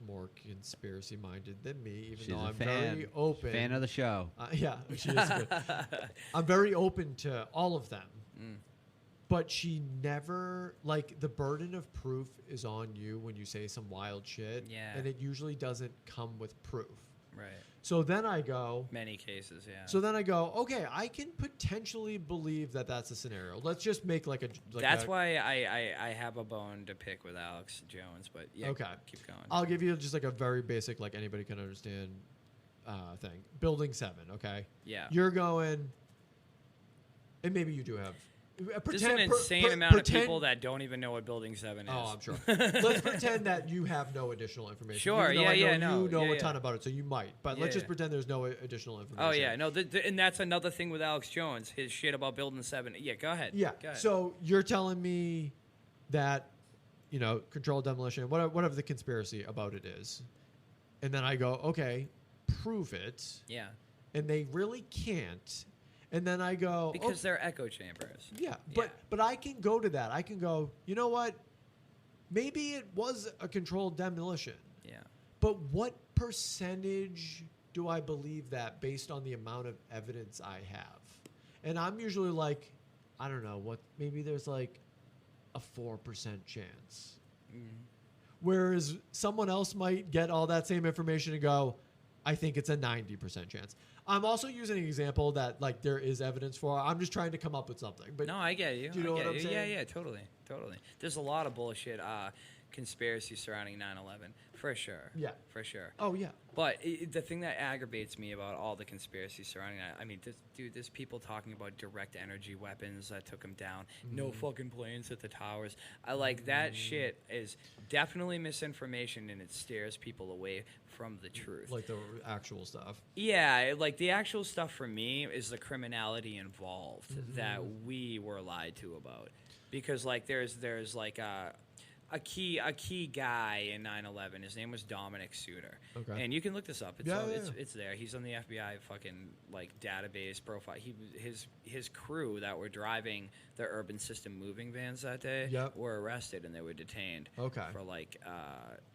more conspiracy minded than me, even She's though a I'm fan. very open. Fan of the show. Yeah, she is good. I'm very open to all of them. But she never, like, the burden of proof is on you when you say some wild shit. Yeah. And it usually doesn't come with proof. Right. So then I go, Many cases, yeah. okay, I can potentially believe that that's a scenario. Let's just make like a. Like That's a, why I have a bone to pick with Alex Jones, but yeah, Okay. keep going. I'll give you just like a very basic, like anybody can understand thing. Building 7, okay? Yeah. You're going, and maybe you do have. There's an insane amount of people that don't even know what Building 7 is. Oh, I'm sure. Let's pretend that you have no additional information. Sure, Even though yeah, I yeah, know no, you know yeah, a ton yeah. about it, so you might. But Yeah, let's just yeah. pretend there's no additional information. Oh yeah, no, and that's another thing with Alex Jones, his shit about Building 7. Yeah, go ahead. Yeah. Go ahead. So you're telling me that, controlled demolition, whatever the conspiracy about it is, and then I go, okay, prove it, yeah, and they really can't, and then I go, because they're echo chambers. yeah, but I can go to that. I can go, you know what? Maybe it was a controlled demolition. Yeah. But what percentage do I believe that based on the amount of evidence I have? And I'm usually like, I don't know, maybe there's like a 4% chance. Whereas someone else might get all that same information and go, I think it's a 90% chance. I'm also using an example that like there is evidence for. I'm just trying to come up with something. But No, I get you. Do you know I what get I'm you. saying? Yeah, totally. There's a lot of bullshit conspiracy surrounding 9/11, for sure. Yeah. For sure. Oh yeah. But the thing that aggravates me about all the conspiracy surrounding that, I mean, there's people talking about direct energy weapons that took them down. No fucking planes hit the towers. I like that shit is definitely misinformation, and it steers people away from the truth. Like the actual stuff. Yeah, like the actual stuff for me is the criminality involved that we were lied to about, because like there's like a key guy in 9/11. His name was Dominic Suter. Okay. And you can look this up. It's Yeah, it's there. He's on the FBI fucking like database profile. His crew that were driving the urban system moving vans that day Yep. were arrested and they were detained. Okay. For like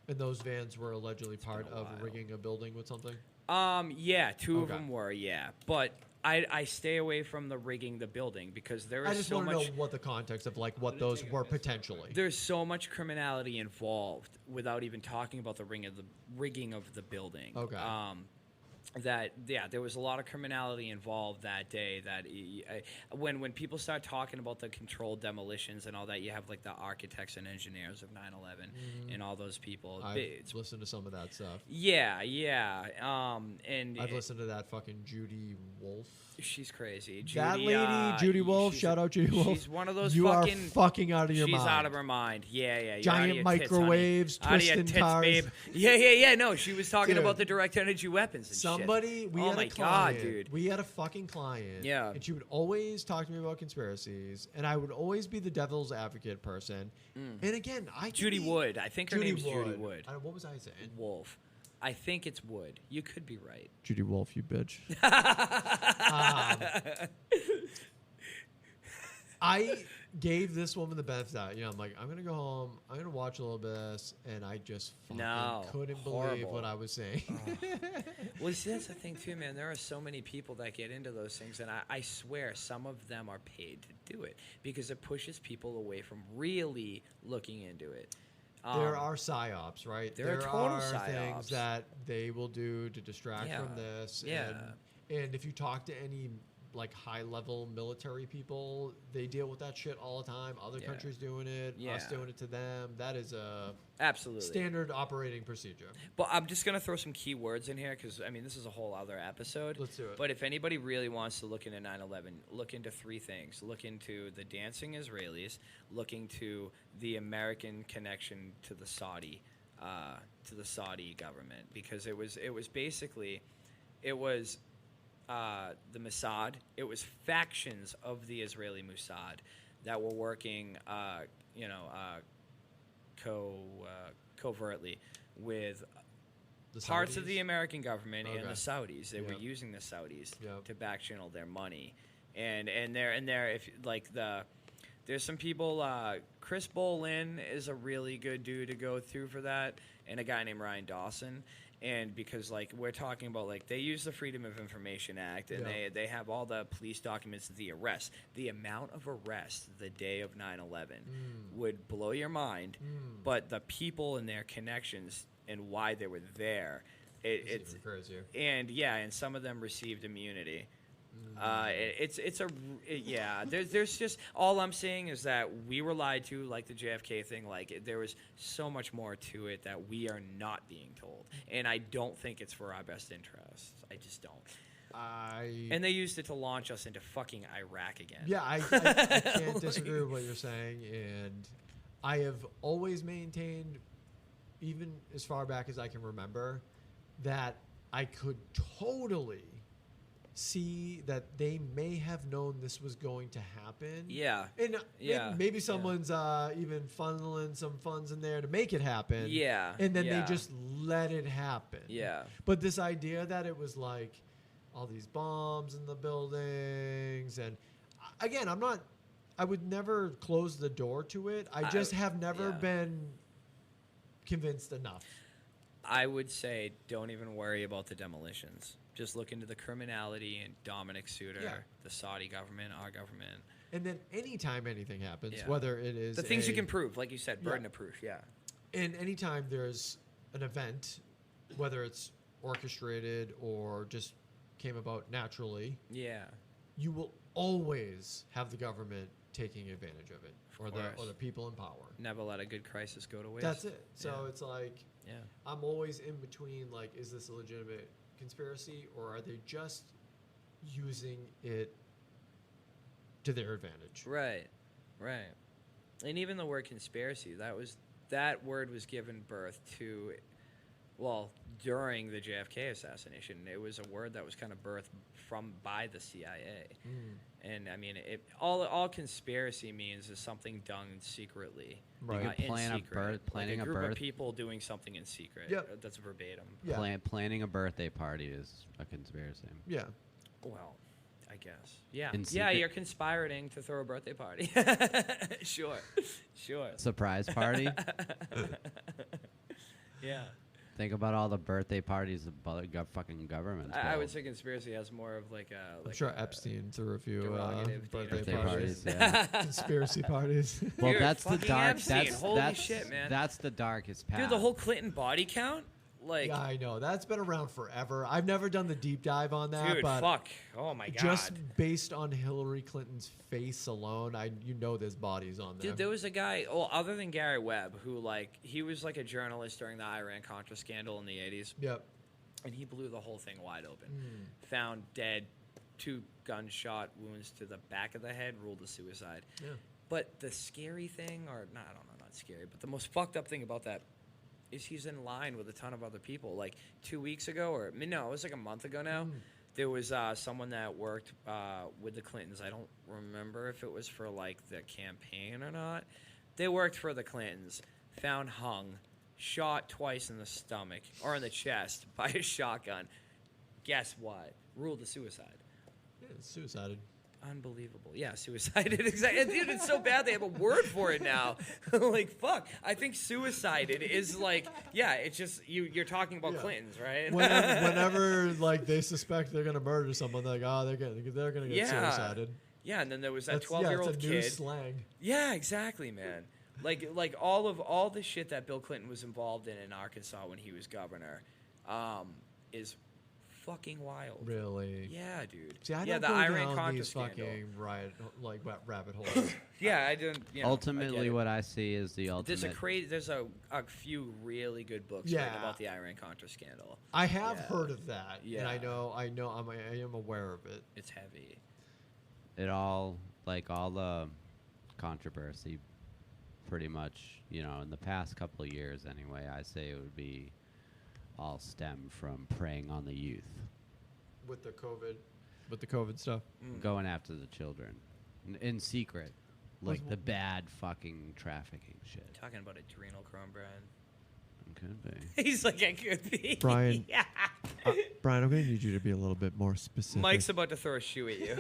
And those vans were allegedly part been a of while. rigging a building with something? yeah, two of Okay. them were, yeah. But I stay away from the rigging the building because there I is just so want to much. know what the context of, like, what those were potentially. There's so much criminality involved without even talking about the rigging of the building. Okay. There was a lot of criminality involved that day. When people start talking about the controlled demolitions and all that, you have like the architects and engineers of 9/11 and all those people. I've listened to some of that stuff. Yeah. And I've listened to that fucking Judy Wolf. She's crazy. That lady, Judy Wolf. Shout out Judy Wolf. She's one of those you fucking. are fucking out of your mind. She's out of her mind. Yeah. You're Giant out of your microwaves, tits, honey. twisting Out of your tits, tires. babe. Yeah. No, she was talking Dude. about the direct energy weapons and Somebody, shit. we Oh had my a client. God, dude. We had a fucking client. Yeah. And she would always talk to me about conspiracies, and I would always be the devil's advocate person. And again, I can Judy be- Wood. I think her name's Judy Wood. What was I saying? Wolf. I think it's Wood. You could be right. Judy Wolf, you bitch. I gave this woman the benefit of the doubt. I'm like, I'm gonna go home. I'm gonna watch a little bit of this, and I just fucking couldn't believe horrible. what I was saying. Well, see, that's the thing, too, man. There are so many people that get into those things, and I swear some of them are paid to do it because it pushes people away from really looking into it. There are psyops, right? There are total psyops. things that they will do to distract Yeah. from this. Yeah. And if you talk to any like high level military people, they deal with that shit all the time. Other Yeah. countries doing it, us Yeah. doing it to them. That is a Absolutely. standard operating procedure. But I'm just going to throw some key words in here because, I mean, this is a whole other episode. Let's do it. But if anybody really wants to look into 9/11, look into three things. Look into the dancing Israelis, look into the American connection to the Saudi government, because it was basically, it was the Mossad. It was factions of the Israeli Mossad that were working, covertly with The parts of Saudis? the American government and Okay. the Saudis. They were Yep. using the Saudis Yep. to back channel their money, and there if like there's some people. Chris Bolin is a really good dude to go through for that, and a guy named Ryan Dawson. And because like we're talking about, like, they use the Freedom of Information Act, and Yeah. they have all the police documents, the arrests, the amount of arrests the day of 9/11 would blow your mind. But the people and their connections and why they were there, it's even crazier. and some of them received immunity. There's just, all I'm saying is that we were lied to, like the JFK thing. Like, there was so much more to it that we are not being told, and I don't think it's for our best interests. I just don't. And they used it to launch us into fucking Iraq again. Yeah, I can't disagree with what you're saying, and I have always maintained, even as far back as I can remember, that I could totally see that they may have known this was going to happen. Yeah. And Yeah. maybe someone's even funneling some funds in there to make it happen. Yeah. And then Yeah. they just let it happen. Yeah. But this idea that it was like all these bombs in the buildings, and again, I would never close the door to it. I just have never been convinced enough. I would say don't even worry about the demolitions. Just look into the criminality and Dominic Suter, the Saudi government, our government. And then anytime anything happens, Yeah. whether it is The things you can prove, like you said, burden of proof, yeah. and anytime there's an event, whether it's orchestrated or just came about naturally, Yeah. you will always have the government taking advantage of it, or course. the people in power. Never let a good crisis go to waste. That's it. So Yeah. it's like, Yeah. I'm always in between, like, is this a legitimate conspiracy, or are they just using it to their advantage? Right. And even the word conspiracy, that word was given birth to Well, during the JFK assassination, it was a word that was kind of birthed by the CIA. And I mean, all conspiracy means is something done secretly. Right. You could in plan a secret. planning like a a group birth. of people doing something in secret. Yep. That's verbatim. Yeah. Planning a birthday party is a conspiracy. Yeah. Well, I guess. Yeah. In Yeah, secret? you're conspiring to throw a birthday party. Sure. Surprise party. Yeah. Think about all the birthday parties of fucking governments. I would say conspiracy has more of like a. I'm sure Epstein threw a few derogative birthday birthday parties. parties. Yeah. Conspiracy parties. Well, Dude, that's the fucking dark. Epstein, That's holy that's shit, man. That's the darkest path. Dude, the whole Clinton body count? Like, Yeah, I know. That's been around forever. I've never done the deep dive on that, dude, but fuck. Oh my god. just based on Hillary Clinton's face alone, there's bodies on there. Dude, there was a guy, well, other than Gary Webb, who, like, he was, like, a journalist during the Iran-Contra scandal in the 80s. Yep. And he blew the whole thing wide open. Found dead, 2 gunshot wounds to the back of the head, ruled a suicide. Yeah. But the scary thing, or, no, I don't know, not scary, but the most fucked up thing about that is he's in line with a ton of other people. Like, 2 weeks ago, or, no, it was like a month ago now. There was someone that worked with the Clintons. I don't remember if it was for, like, the campaign or not. They worked for the Clintons, found hung, shot twice in the stomach, or in the chest by a shotgun. Guess what? Ruled a suicide. Yeah, suicided. Unbelievable. Yeah, suicided. Exactly. Dude, it's so bad they have a word for it now. Like, fuck. I think suicided is like, yeah, it's just, you're talking about Yeah. Clintons, right? Whenever like they suspect they're gonna murder someone, they're like, oh, they're gonna get Yeah. suicided. Yeah, and then there was that That's 12-year-old it's a new kid. slang. Yeah, exactly, man. Like all the shit that Bill Clinton was involved in Arkansas when he was governor, is fucking wild. Really? Yeah, dude. See, I yeah, don't the go Iran down Contra these scandal. fucking rabbit holes. Yeah, I didn't. You know, I Ultimately, get it. what I see is the ultimate. There's a few really good books Yeah. written about the Iran Contra scandal. I have Yeah. heard of that, and Yeah. I am aware of it. It's heavy. It all the controversy, pretty much, in the past couple of years anyway. I say it would be all stem from preying on the youth, With the COVID stuff. going after the children, in secret, like the bad fucking trafficking shit. Talking about adrenochrome, Brian. Could be. He's like, I could be. Brian. Yeah. Brian, I'm gonna need you to be a little bit more specific. Mike's about to throw a shoe at you.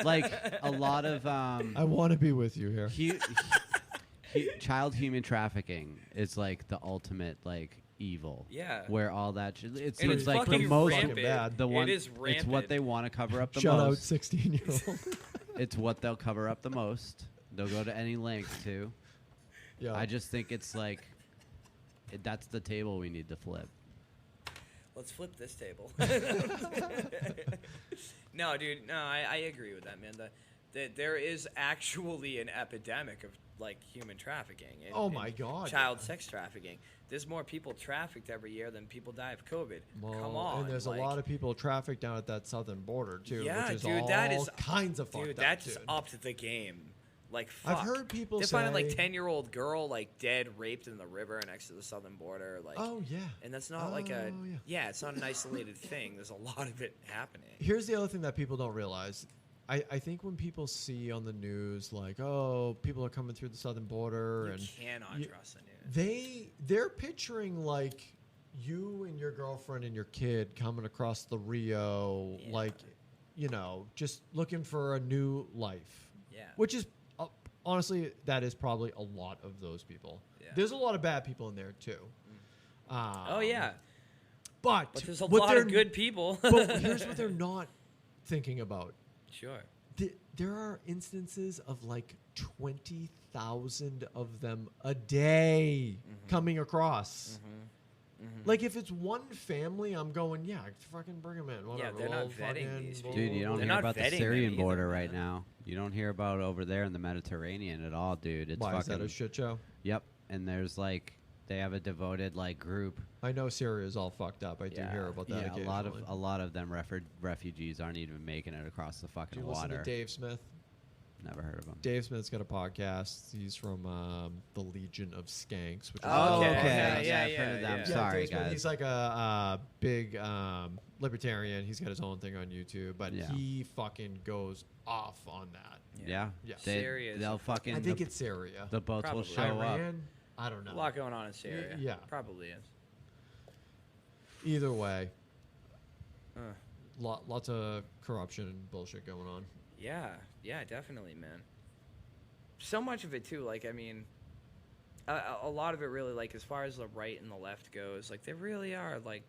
Like a lot of I want to be with you here. child human trafficking is like the ultimate like evil. Yeah. Where all that it And seems it's like the fucking most rampant. bad. the one It is it's rampant. what they want to cover up the Shout out most. 16-year-old. It's what they'll cover up the most. They'll go to any length to. Yeah. I just think it's like that's the table we need to flip. Let's flip this table. No, dude. No, I agree with that, man. There is actually an epidemic of like human trafficking. Oh and my God, Child yeah. sex trafficking. There's more people trafficked every year than people die of COVID. Well, Come on. and there's like, a lot of people trafficked down at that southern border too, Yeah, which is dude, all that is kinds of fucked Dude, up, that's dude. upped the game. Like, I've fuck. heard people They're finding like say- 10-year-old girl like dead, raped in the river next to the southern border. Like, Oh yeah. and that's not like a Oh, yeah. yeah, it's not an isolated thing. There's a lot of it happening. Here's the other thing that people don't realize. I think when people see on the news like, oh, people are coming through the southern border, You and cannot you- trust the news. they're picturing like you and your girlfriend and your kid coming across the Rio, Yeah. like, just looking for a new life. Yeah. Which is honestly, that is probably a lot of those people. Yeah. There's a lot of bad people in there too. Oh yeah, but but there's a what lot they're- of good people. But here's what they're not thinking about. Sure. There are instances of like 20,000 of them a day coming across. Like if it's one family, I'm going, yeah, fucking bring them in. Whatever. they're not we'll vetting fucking- these we'll- people. Dude, you don't They're hear not about the vetting them Syrian either, border right man. now. You don't hear about over there in the Mediterranean at all, dude. It's Why fucking is that a shit show? Yep. And there's like they have a devoted like group. I know Syria is all fucked up. I do Yeah. hear about that. Yeah, occasionally. a lot of them refugees aren't even making it across the Do fucking you listen water. to Dave Smith? Never heard of him. Dave Smith's got a podcast. He's from the Legion of Skanks. Which is Oh, okay. okay. Yeah, Yeah, I've heard of yeah, them. yeah. Sorry, Dave Smith, guys. he's like a big libertarian. He's got his own thing on YouTube, but Yeah. he fucking goes off on that. Yeah. Yeah. Syria is They'll a fucking. I think the, it's Syria. the boats will Probably. show up. Iran? I don't know. A lot going on in Syria. Yeah. Probably is. Either way, Uh, lots of corruption and bullshit going on. yeah, definitely, man. So much of it too. Like, I mean, a lot of it really, like, as far as the right and the left goes, like, they really are like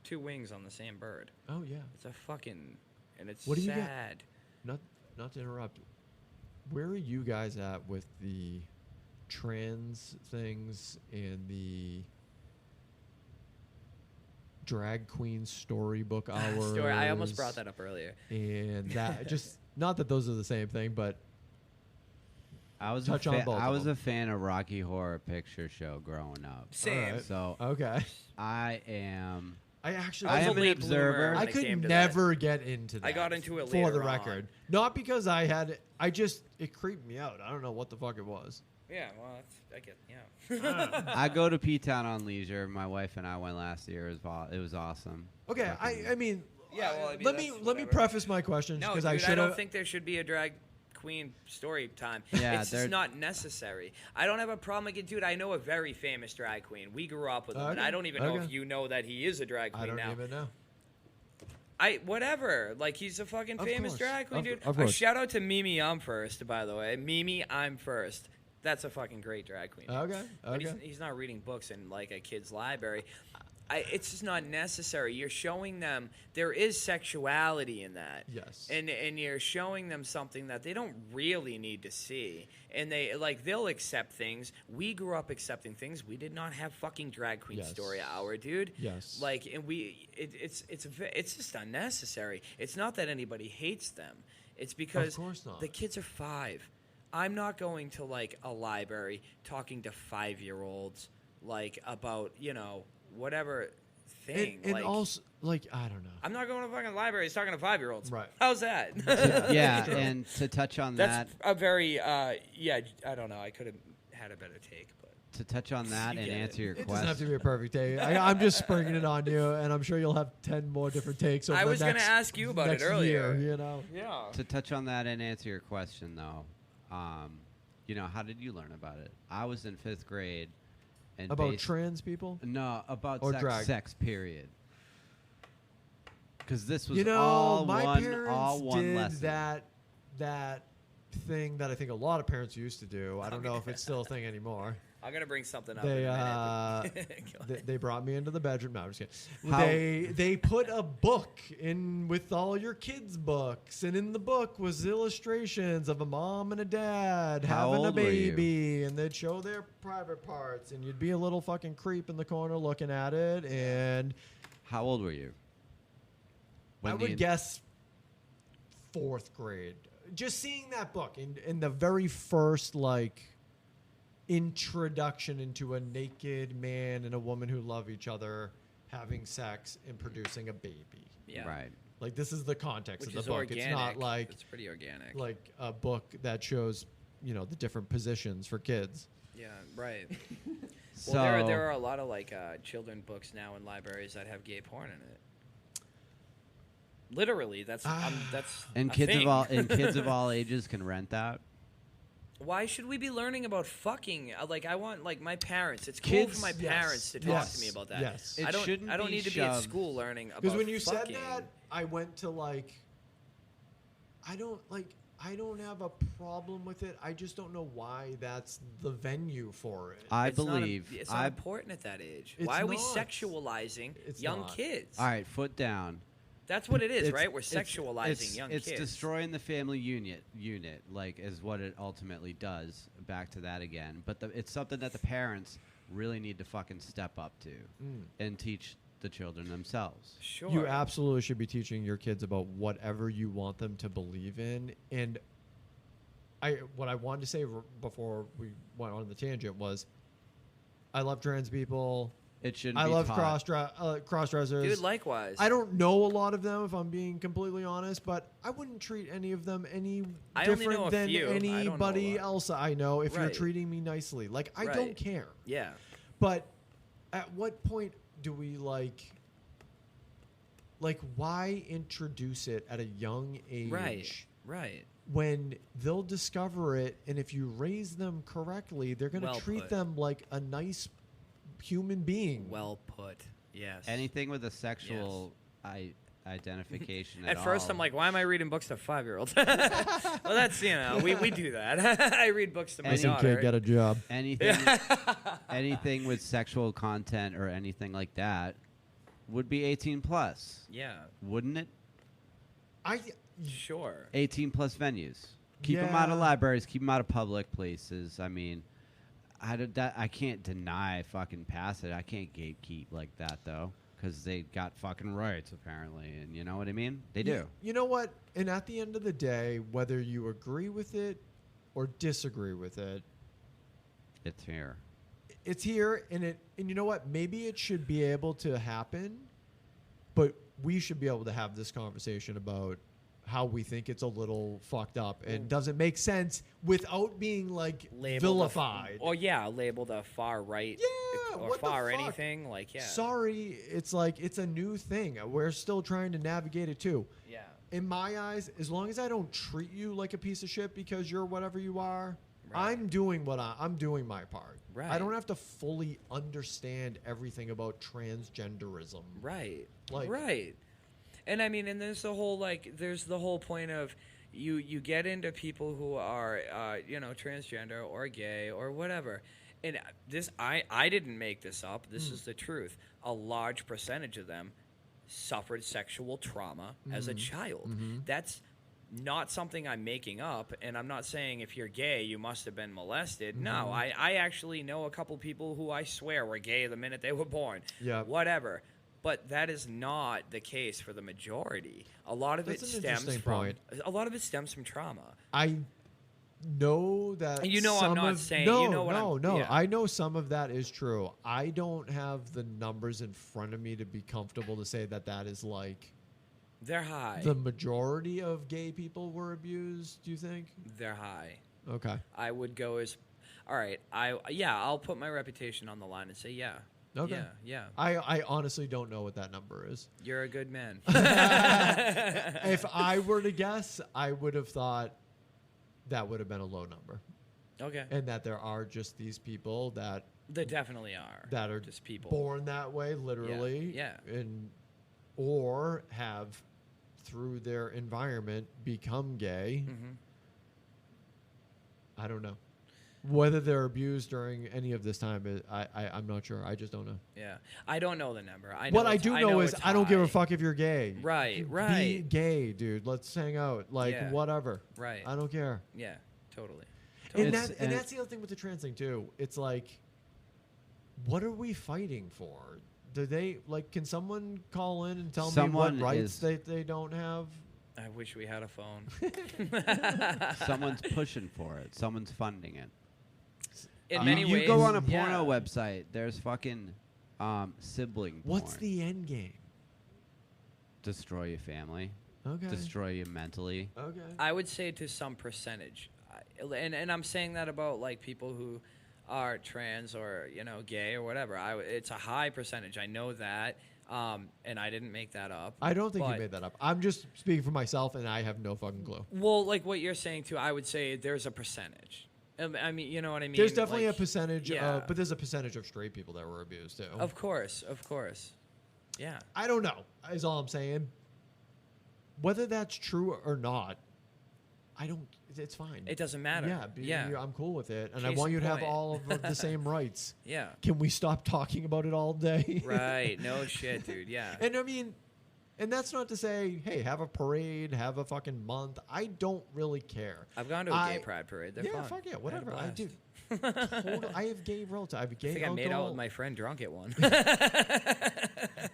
two wings on the same bird. Oh yeah. It's a fucking, and it's What do you got? sad. Not to interrupt. Where are you guys at with the trans things and the drag queen storybook hours? Story. I almost brought that up earlier. And that just not that those are the same thing, but I was Touch a on fan, both I of was them. a fan of Rocky Horror Picture Show growing up. Same. Alright. So okay. I am. I actually I was I a am an late bloomer observer. when I it could came to never get into that. I got into it for later the on. record. Not because it creeped me out. I don't know what the fuck it was. Yeah, well, I get, yeah. I go to P-Town on leisure. My wife and I went last year. It was awesome. Okay, Fucking- I mean, Yeah, well, I mean, let me that's let me whatever. preface my questions No, because dude, I I should don't have. think there should be a drag queen story time. Yeah, it's they're- just not necessary. I don't have a problem. Like, dude, I know a very famous drag queen. We grew up with him, and Okay, I don't even know okay. if you know that he is a drag queen I don't now. even know. Whatever. Like, he's a fucking Of famous course. drag queen, dude. Of course. Shout out to Mimi I'm First, by the way. Mimi I'm First. That's a fucking great drag queen. Okay, But okay. he's not reading books in, like, a kid's library. It's just not necessary. You're showing them there is sexuality in that. Yes. And you're showing them something that they don't really need to see. And they'll accept things. We grew up accepting things. We did not have fucking drag queen Yes. story hour, dude. Yes. Like, and it's just unnecessary. It's not that anybody hates them. It's because Of course not. the kids are 5. I'm not going to, like, a library talking to 5-year-olds, like, about, whatever thing. And like, also, like, I don't know. I'm not going to fucking libraries talking to 5-year-olds. Right. How's that? Yeah, and to touch on that, That's a very, I don't know. I could have had a better take, but. to touch on that You and get it. answer your It doesn't have to question. be a perfect take. I'm just springing it on you, and I'm sure you'll have 10 more different takes over I the was gonna next- ask you about it next earlier. year, you know? Yeah. To touch on that and answer your question, though, how did you learn about it? I was in 5th grade, and About trans people? no, about Or sex, drag. sex. Period. Because this was You know, all my one, parents all one did lesson. that thing that I think a lot of parents used to do. I don't know if it's still a thing anymore. I'm gonna bring something up. They in a minute. Go ahead. they brought me into the bedroom. No, I'm just kidding. How- They put a book in with all your kids' books, and in the book was illustrations of a mom and a dad How having a old were you? baby, and they'd show their private parts, and you'd be a little fucking creep in the corner looking at it, and How old were you? I When would the- guess 4th grade. Just seeing that book in the very first like introduction into a naked man and a woman who love each other having sex and producing a baby. Yeah. Right. Like this is the context Which of is the book. organic. It's not like it's pretty organic. a book that shows, the different positions for kids. Yeah. Right. So Well, there are a lot of like children books now in libraries that have gay porn in it. Literally, that's and a kids thing. of all ages can rent that. Why should we be learning about fucking? Like, I want like my parents. It's cool Kids- for my yes, parents to talk yes, at me about that. yes. It I don't. shouldn't I don't be need to be at shoved. school learning about. Because when you fucking. said that, I went to I don't have a problem with it. I just don't know why that's the venue for it. I It's not believe. it's not important at that age. It's Why are we not. sexualizing It's young not. kids? All right, foot down. That's what it is, It's- right? We're it's- sexualizing young it's kids. destroying the family unit, like, is what it ultimately does. Back to that again. But it's something that the parents really need to fucking step up to and teach the children themselves. Sure. You absolutely should be teaching your kids about whatever you want them to believe in. And what I wanted to say before we went on the tangent was, I love trans people, It shouldn't I be love taught. cross-dressers. Dude, likewise. I don't know a lot of them, if I'm being completely honest, but I wouldn't treat any of them any I only know different a than few. I don't know a anybody lot. else I know if you're Right. treating me nicely. Like, I don't Right. care. Yeah. But at what point do we, like, why introduce it at a young age? Right. When they'll discover it, and if you raise them correctly, they're going to Well treat put. them like a nice human being. Well put. Yes. Anything with a sexual identification At at first, all. I'm like, why am I reading books to 5-year-olds? Well, that's, we do that. I read books to my Listen, daughter. Kid, get a job. anything with sexual content or anything like that would be 18 plus, Yeah, wouldn't it? sure. 18 plus venues. Keep them out of Yeah. libraries. Keep them out of public places. I mean, I can't deny fucking pass it. I can't gatekeep like that though, because they got fucking rights apparently, and you know what I mean. They do. You know what? And at the end of the day, whether you agree with it or disagree with it, It's here. it's here, and you know what? Maybe it should be able to happen, but we should be able to have this conversation about how we think it's a little fucked up and doesn't make sense without being like vilified. Labeled a far right Yeah, or what the far fuck? anything. Like, yeah. Sorry, it's like it's a new thing. We're still trying to navigate it too. Yeah. In my eyes, as long as I don't treat you like a piece of shit because you're whatever you are, Right. I'm doing I'm doing my part. Right. I don't have to fully understand everything about transgenderism. Right. Like- right. And I mean, and there's the whole point of you get into people who are transgender or gay or whatever. And this I didn't make this up. This is the truth. A large percentage of them suffered sexual trauma as a child. That's not something I'm making up, and I'm not saying if you're gay you must have been molested. No, I actually know a couple people who I swear were gay the minute they were born. Yeah. Whatever. But that is not the case for the majority. A lot of That's it an stems interesting from point. a lot of it stems from trauma. I know that. And you know I'm some not of, saying- No, you know what I'm- no. yeah. I know some of that is true. I don't have the numbers in front of me to be comfortable to say that that is like They're high. the majority of gay people were abused. Do you think? They're high. Okay. I would go as, all right. I'll put my reputation on the line and say yeah. Okay. Yeah. I honestly don't know what that number is. You're a good man. If I were to guess, I would have thought that would have been a low number, Okay. and that there are just these people that They definitely are. are just people. born that way, literally, Yeah. and or have through their environment become gay. Mhm. I don't know whether they're abused during any of this time. I'm not sure. I just don't know. Yeah. I don't know the number. I know What I it's- do know is it's I don't give a high. fuck if you're gay. Right, Be right. gay, dude. Let's hang out. Like, Yeah. whatever. Right. I don't care. Yeah. Totally. And, It's- and and- that's the other thing with the trans thing, too. It's like, what are we fighting for? Do they, like, can someone call in and tell me what Someone rights is- they don't have? I wish we had a phone. Someone's pushing for it. Someone's funding it. In You- many you ways, go on a yeah. porno website. There's fucking sibling What's porn. the end game? Destroy your family. Okay. Destroy you mentally. Okay. I would say to some percentage, and I'm saying that about like people who are trans or gay or whatever. It's a high percentage. I know that, and I didn't make that up. I don't think you but- made that up. I'm just speaking for myself, and I have no fucking clue. Well, like what you're saying too, I would say there's a percentage. I mean, you know what I mean. There's definitely Like, a percentage, yeah. but there's a percentage of straight people that were abused, too. Of course. Yeah. I don't know, is all I'm saying. Whether that's true or not, it's fine. It doesn't matter. Yeah, I'm cool with it, and I Case want in you to have point. all of the same rights. Yeah. Can we stop talking about it all day? Right. No shit, dude. Yeah. And I mean, and that's not to say, hey, have a parade, have a fucking month. I don't really care. I've gone to a gay pride parade. They're yeah, fun. fuck yeah, I had a whatever. I blast. do. I have gay relatives. I have a gay I think uncle. I made out with my friend drunk at one.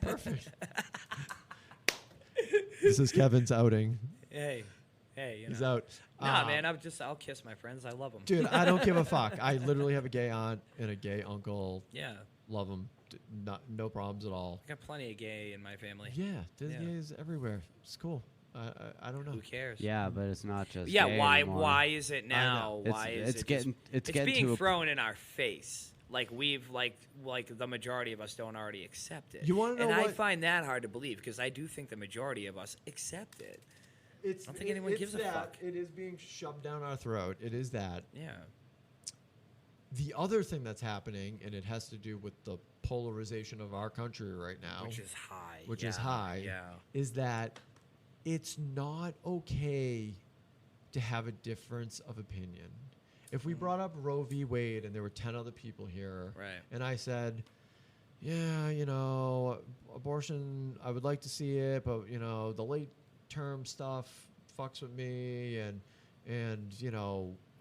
Perfect. This is Kevin's outing. hey. He's out. Nah, man, I'll kiss my friends. I love them. Dude, I don't give a fuck. I literally have a gay aunt and a gay uncle. Yeah. Love them. no problems at all. I got plenty of gay in my family. Yeah, there's Yeah. gays everywhere. It's cool. I don't know. Who cares? Yeah, but it's not just. Yeah, gay why? anymore. Why is it now? It's- Why is it's it? getting- it's getting being to a- thrown in our face. Like we've like the majority of us don't already accept it. You wanna know and I what- find that hard to believe because I do think the majority of us accept it. I don't think anyone gives a fuck. It is being shoved down our throat. It is that. Yeah. The other thing that's happening, and it has to do with the polarization of our country right now, Which is high. which yeah, is high, Yeah. is that it's not okay to have a difference of opinion. If we brought up Roe v. Wade and there were 10 other people here, Right. and I said, yeah, abortion, I would like to see it, but, the late term stuff fucks with me, and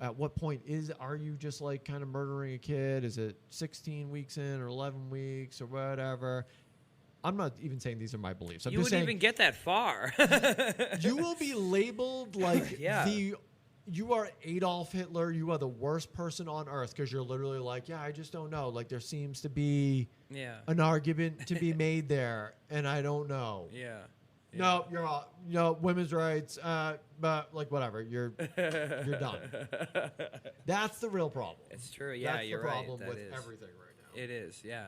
at what point are you just like kind of murdering a kid? Is it 16 weeks in or 11 weeks or whatever? I'm not even saying these are my beliefs. I'm You just wouldn't saying even get that far. you will be labeled like Yeah. you are Adolf Hitler. You are the worst person on earth because you're literally like, yeah, I just don't know. Like there seems to be Yeah. an argument to be made there, and I don't know. Yeah. No, you're all, women's rights, but like whatever, you're done. That's the real problem. It's true. Yeah, That's you're the problem right. with That is. everything right now. It is. Yeah.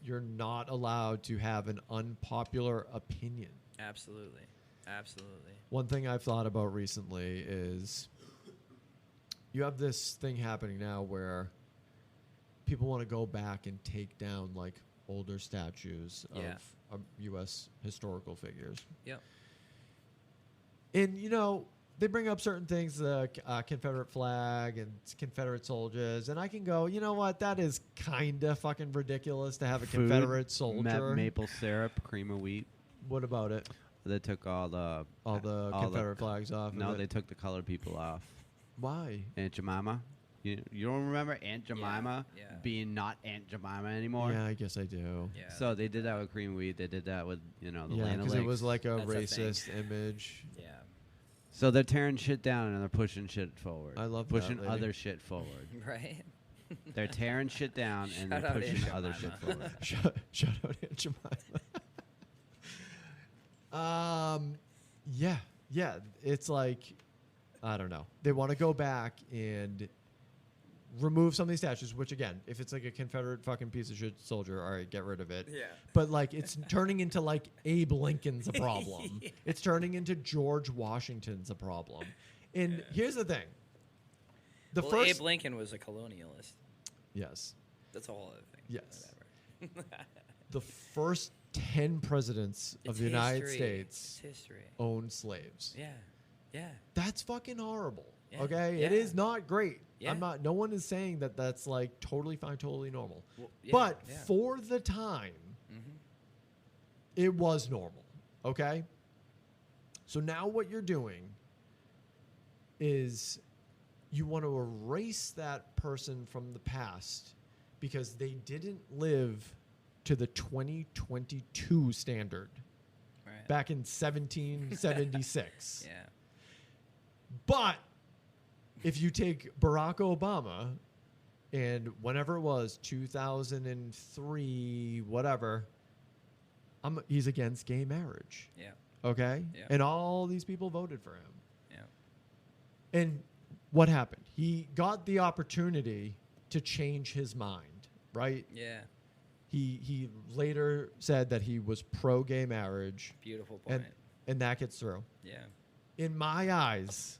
You're not allowed to have an unpopular opinion. Absolutely. Absolutely. One thing I've thought about recently is you have this thing happening now where people want to go back and take down like older statues Yeah. of U.S. historical figures. Yep. And, they bring up certain things, the Confederate flag and Confederate soldiers, and I can go, you know what, that is kind of fucking ridiculous to have a Food, Confederate soldier. maple syrup, cream of wheat. What about it? They took all the Confederate flags off No, of they it? took the colored people off. Why? Aunt Jemima. You don't remember Aunt Jemima yeah. being not Aunt Jemima anymore? Yeah, I guess I do. Yeah. So they did that with cream of wheat. They did that with the Yeah, Land because it was like a That's a thing. racist image. Yeah. So they're tearing shit down and they're pushing shit forward. I love that, pushing lady. other shit forward. Right. They're tearing shit down and Shout they're out pushing Aunt other Jemima. shit forward. Shout out Aunt Jemima. Yeah. It's like, I don't know. They want to go back and remove some of these statues, which again, if it's like a Confederate fucking piece of shit soldier, all right, get rid of it. Yeah. But like, it's turning into like Abe Lincoln's a problem. It's turning into George Washington's a problem. And here's the thing. Well, Abe Lincoln was a colonialist. Yes. That's a whole other thing. Yes. Whatever. The first 10 presidents of It's the United history. States It's history. owned slaves. Yeah. Yeah. That's fucking horrible. Yeah. Okay? It Yeah. is not great. Yeah. No one is saying that that's like totally fine, totally normal. Well, yeah, but yeah. for the time, it was normal. Okay? So now what you're doing is you want to erase that person from the past because they didn't live to the 2022 standard Right. back in 1776. Yeah. But if you take Barack Obama and whenever it was, 2003, whatever, he's against gay marriage. Yeah. Okay? Yeah. And all these people voted for him. Yeah. And what happened? He got the opportunity to change his mind, right? Yeah. He later said that he was pro-gay marriage, Beautiful point. and that gets through. Yeah. In my eyes,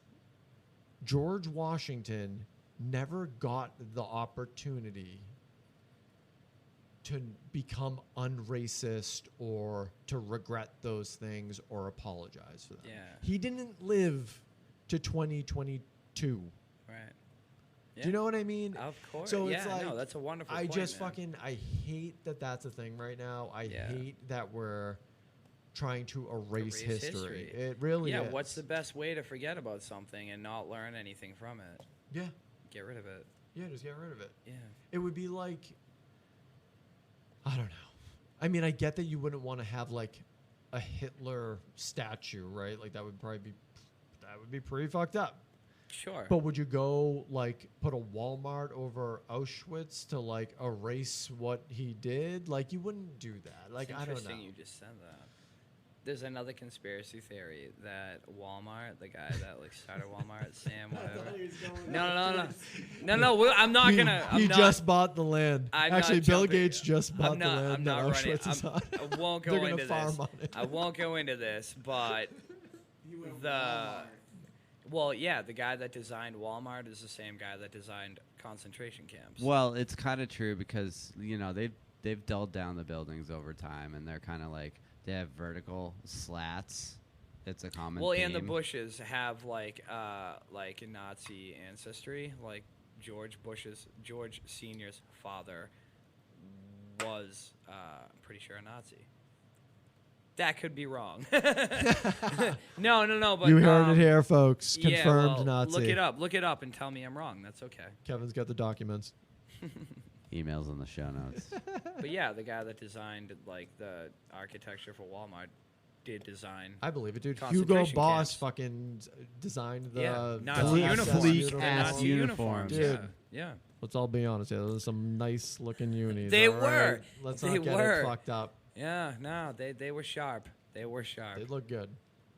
George Washington never got the opportunity to become unracist or to regret those things or apologize for them. Yeah. He didn't live to 2022. Right. Yeah. Do you know what I mean? Of course. So yeah, it's like, no, that's a wonderful I point, just man. fucking, I hate that that's a thing right now. I Yeah. hate that we're trying to erase history. It Yeah, really is. what's the best way to forget about something and not learn anything from it? Yeah. Get rid of it. Yeah, just get rid of it. Yeah. It would be like, I don't know. I mean, I get that you wouldn't want to have like a Hitler statue, right? Like that would be pretty fucked up. Sure. But would you go like put a Walmart over Auschwitz to like erase what he did? Like you wouldn't do that. Like It's I don't know. interesting you just said that. There's another conspiracy theory that Walmart, the guy that like started Walmart, Sam, whatever. No. I'm not gonna. He just bought the land. I'm Actually, not Bill jumping- Gates just bought I'm the not. land I'm that not running. Auschwitz is on. I won't go They're gonna into farm this. on it. I won't go into this, but the guy that designed Walmart is the same guy that designed concentration camps. Well, it's kind of true because they've dulled down the buildings over time, and they're kind of like they have vertical slats. It's a common. Well, theme. and the Bushes have like Nazi ancestry. Like George Senior's father was, I'm pretty sure, a Nazi. That could be wrong. No. But You heard it here, folks. Confirmed Nazi. Look it up, and tell me I'm wrong. That's okay. Kevin's got the documents. Emails in the show notes. But yeah, the guy that designed like the architecture for Walmart did design. I believe it, dude. Hugo Concentration Boss camps. fucking designed the Nazi SS uniforms. Ass uniforms. Dude. Yeah. Let's all be honest here. Those are some nice looking unis. They all right? were. Let's They not get were. it fucked up. Yeah. No, they were sharp. They were sharp. They look good.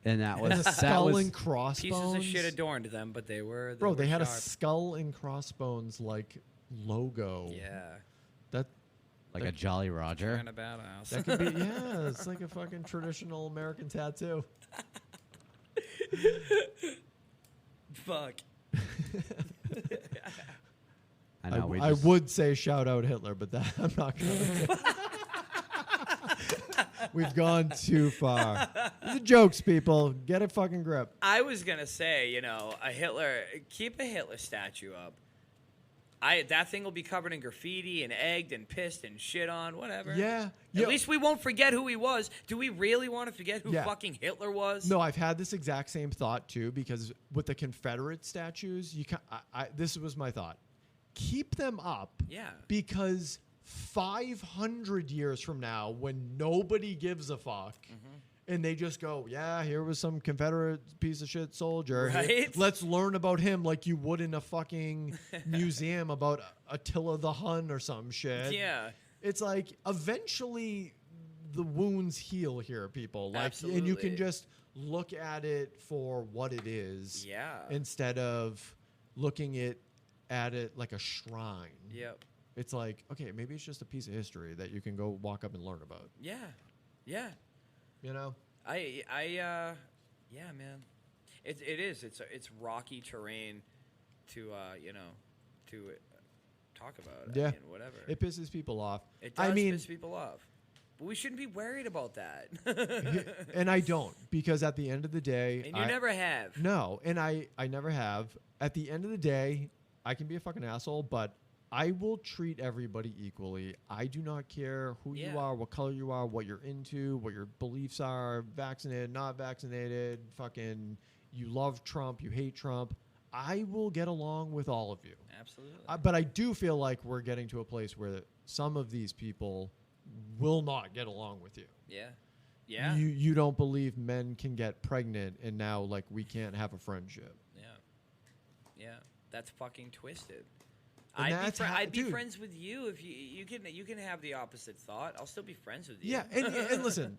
And that was There's a that skull was and crossbones. Pieces of shit adorned them, but they were. Bro, they had a sharp. skull and crossbones like logo. Yeah. That like a Jolly Roger. Kind of badass. that could be yeah. It's like a fucking traditional American tattoo. Fuck. I know. I would say shout out Hitler, but that I'm not gonna. We've gone too far. These are jokes, people. Get a fucking grip. I was gonna say, keep a Hitler statue up. That thing will be covered in graffiti and egged and pissed and shit on, whatever. Yeah. At least we won't forget who he was. Do we really want to forget who Yeah. fucking Hitler was? No, I've had this exact same thought too, because with the Confederate statues, this was my thought. Keep them up. Yeah. Because 500 years from now, when nobody gives a fuck, and they just go, yeah, here was some Confederate piece of shit soldier. Here, Right? let's learn about him like you would in a fucking museum about Attila the Hun or some shit. Yeah. It's like eventually the wounds heal here, people. Like, and you can Absolutely. just look at it for what it is. Yeah. Instead of looking at it like a shrine. Yep. It's like, okay, maybe it's just a piece of history that you can go walk up and learn about. Yeah. Yeah. You know? Yeah, man. It is. It's rocky terrain to talk about. Yeah. I mean, whatever. It pisses people off. It does I mean, piss people off. But we shouldn't be worried about that. and I don't, because at the end of the day, And you never have. No, and I never have. At the end of the day, I can be a fucking asshole, but I will treat everybody equally. I do not care who you Yeah. are, what color you are, what you're into, what your beliefs are, vaccinated, not vaccinated, fucking you love Trump, you hate Trump. I will get along with all of you. Absolutely. But I do feel like we're getting to a place where some of these people will not get along with you. Yeah. Yeah. You don't believe men can get pregnant, and now like we can't have a friendship. Yeah. Yeah. That's fucking twisted. And that's I'd be dude. friends with you if you can have the opposite thought. I'll still be friends with you. Yeah, and listen,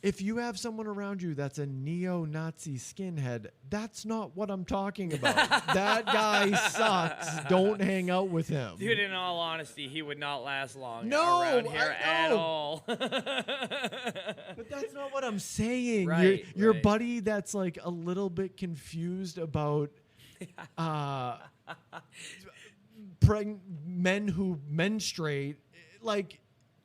if you have someone around you that's a neo-Nazi skinhead, that's not what I'm talking about. That guy sucks. Don't hang out with him. Dude, in all honesty, he would not last long No, around here I at know. all. But that's not what I'm saying. Right, your right. buddy that's like a little bit confused about men who menstruate, like,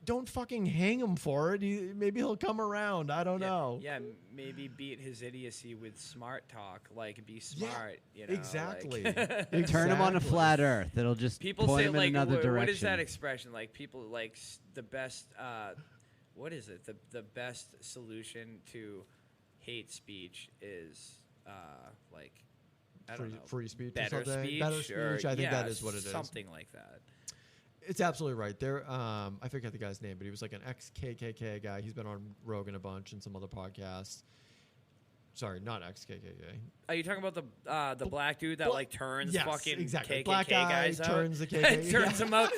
don't fucking hang him for it. Maybe he'll come around. I don't know. Yeah, maybe beat his idiocy with smart talk. Like, be smart. You know, exactly. like- Turn him on a flat Earth. It'll just People point say him in like, another direction. what is that expression? Like people like the best. What is it? The best solution to hate speech is like I don't know, free speech or better something? speech. Better speech, or- I think yeah, that is what it is. Something like that. It's absolutely right. There, I forget the guy's name, but he was like an ex-KKK guy. He's been on Rogan a bunch and some other podcasts. Sorry, not ex-KKK. Are you talking about the black dude that like turns Yes, fucking exactly. KKK Black guy guys out? turns the KKK. turns them out.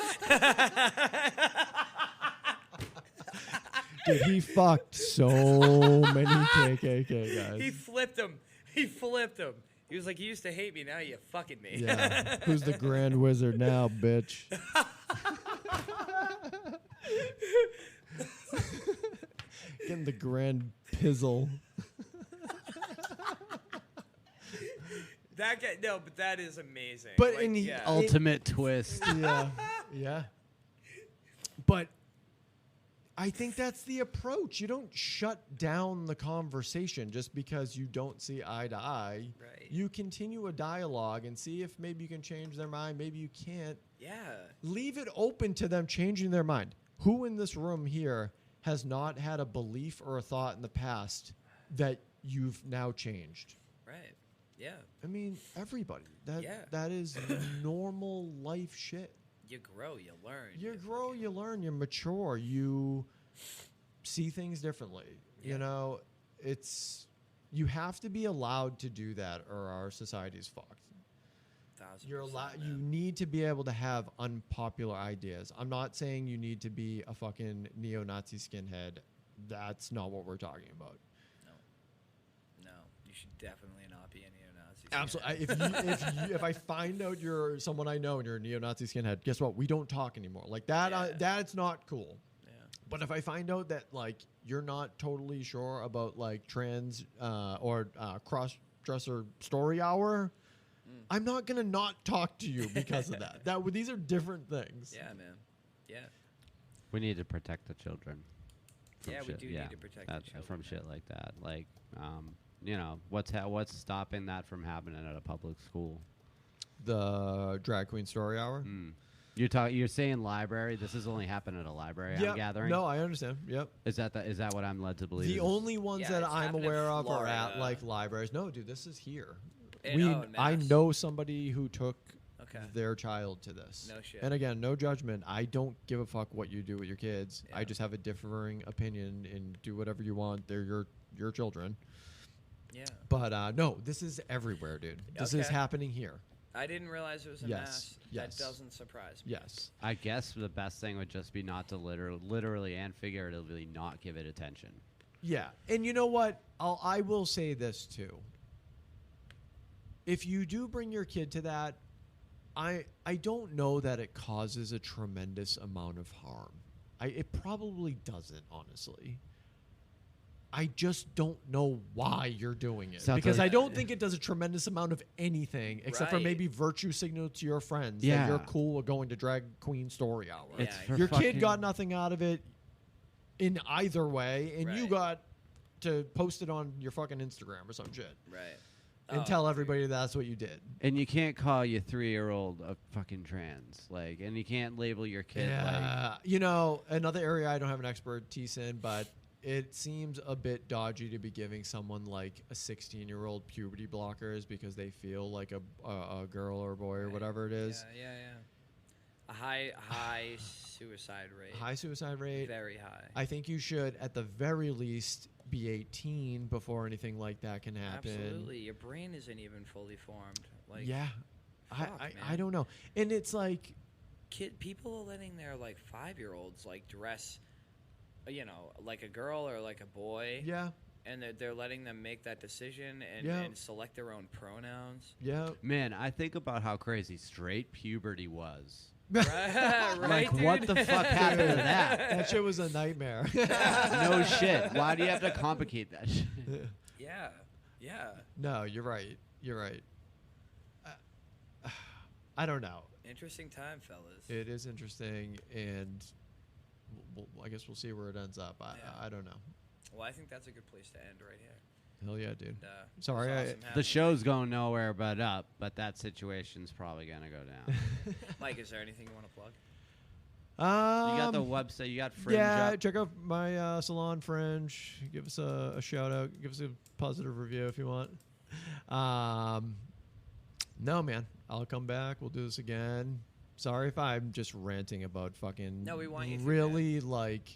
Dude, he fucked so many KKK guys. He flipped him. He flipped him. He was like, "You used to hate me, now you fucking me." Yeah. Who's the Grand Wizard now, bitch? Getting the Grand Pizzle. That guy, no, but that is amazing. But like, in the yeah. Ultimate twist. Yeah. Yeah. But I think that's the approach. You don't shut down the conversation just because you don't see eye to eye. Right. You continue a dialogue and see if maybe you can change their mind. Maybe you can't. Yeah. Leave it open to them changing their mind. Who in this room here has not had a belief or a thought in the past that you've now changed? Right. Yeah. I mean, everybody. Yeah. That is normal life shit. You grow, you learn. You grow, you learn, you mature, you see things differently. Yeah. You know, you have to be allowed to do that or our society's fucked. 1000%, You man. need to be able to have unpopular ideas. I'm not saying you need to be a fucking neo-Nazi skinhead. That's not what we're talking about. No, you should definitely not be a neo-Nazi. Absolutely. If I find out you're someone I know and you're a neo-Nazi skinhead, guess what? We don't talk anymore. Like that. Yeah. That's not cool. Yeah. But if I find out that like you're not totally sure about like trans or cross-dresser story hour, I'm not gonna not talk to you because of that. These are different things. Yeah, man. Yeah. We need to protect the children. from Yeah, we shit. do need to protect the children, from man. shit like that. Like, you know, what's stopping that from happening at a public school? The drag queen story hour. You're saying library. This has only happened at a library. I'm gathering. No, I understand. Yep. Is that what I'm led to believe? The only ones Yeah, that it's I'm happened in aware of are at Florida. like libraries. No, dude, this is here. In I Mass. know somebody who took Okay. their child to this. No shit. And again, no judgment. I don't give a fuck what you do with your kids. I Yeah. just have a differing opinion and do whatever you want. They're your children. Yeah. But no, this is everywhere, dude. This is Okay. happening here. I didn't realize it was a Yes, mass. yes. That doesn't surprise me. Yes. I guess the best thing would just be not to literally and figuratively not give it attention. Yeah. And you know what? I will say this too. If you do bring your kid to that, I don't know that it causes a tremendous amount of harm. It probably doesn't, honestly. I just don't know why you're doing it. Sounds Because like- I don't think it does a tremendous amount of anything except for Right. maybe virtue signal to your friends Yeah. that you're cool with going to drag queen story hour. Yeah, It's for Your kid fucking- got nothing out of it in either way, and you Right. got to post it on your fucking Instagram or some shit Right. and Oh, tell everybody that's what you did. And you can't call your 3-year-old a fucking trans, like, and you can't label your kid like. You know, another area I don't have an expertise in, but it seems a bit dodgy to be giving someone like a 16-year-old puberty blockers because they feel like a girl or a boy or Right. whatever it is. Yeah. A high suicide rate. High suicide rate. Very high. I think you should, at the very least, be 18 before anything like that can happen. Absolutely. Your brain isn't even fully formed. Like, Yeah. fuck, I man. don't know. And it's like, People are letting their like 5-year-olds like dress, you know, like a girl or like a boy. yeah, And they're letting them make that decision and, Yeah. and select their own pronouns. yeah. Man, I think about how crazy straight puberty was. right, Like, dude? what the fuck happened to that? That shit was a nightmare. No shit. Why do you have to complicate that shit? Yeah. No, you're right. You're right. I don't know. Interesting time, fellas. It is interesting, and I guess we'll see where it ends up. Yeah. I don't know. Well, I think that's a good place to end right here. Hell yeah, dude. And, Sorry, it's I- awesome The having show's going nowhere but up, but that situation's probably gonna go down. you. Mike, is there anything you want to plug? You got the website. You got Fringe Yeah, up. check out my salon Fringe. Give us a shout out. Give us a positive review if you want. No, man. I'll come back. We'll do this again. Sorry if I'm just ranting about fucking. No, we want you to, really like.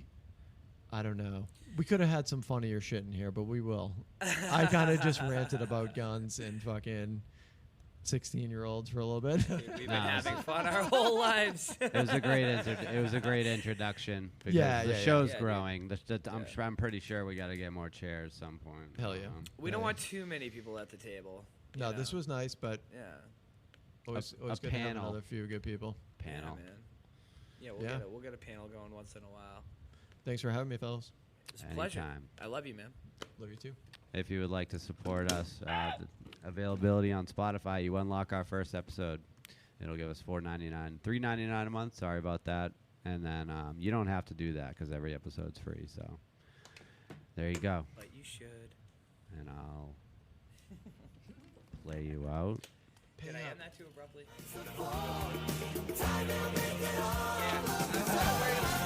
I don't know. We could have had some funnier shit in here, but we will. I kind of just ranted about guns and fucking 16-year-olds for a little bit. We've been having fun our whole lives. It was a great introduction because Yeah, the yeah, yeah. show's Yeah, growing. I'm pretty sure we got to get more chairs some point. Hell yeah. We don't want too many people at the table. you No, know? this was nice, but Yeah. always a good to have panel. another few good people. Panel. Yeah, man. Yeah, Yeah. we'll get a panel going once in a while. Thanks for having me, fellas. It's a pleasure. Anytime. I love you, man. Love you too. If you would like to support us, the availability on Spotify, you unlock our first episode. It'll give us $4.99, $3.99 a month. Sorry about that. And then you don't have to do that because every episode's free. So there you go. But you should. And I'll play you out. Did I end that too abruptly? Time to make it all. Yeah.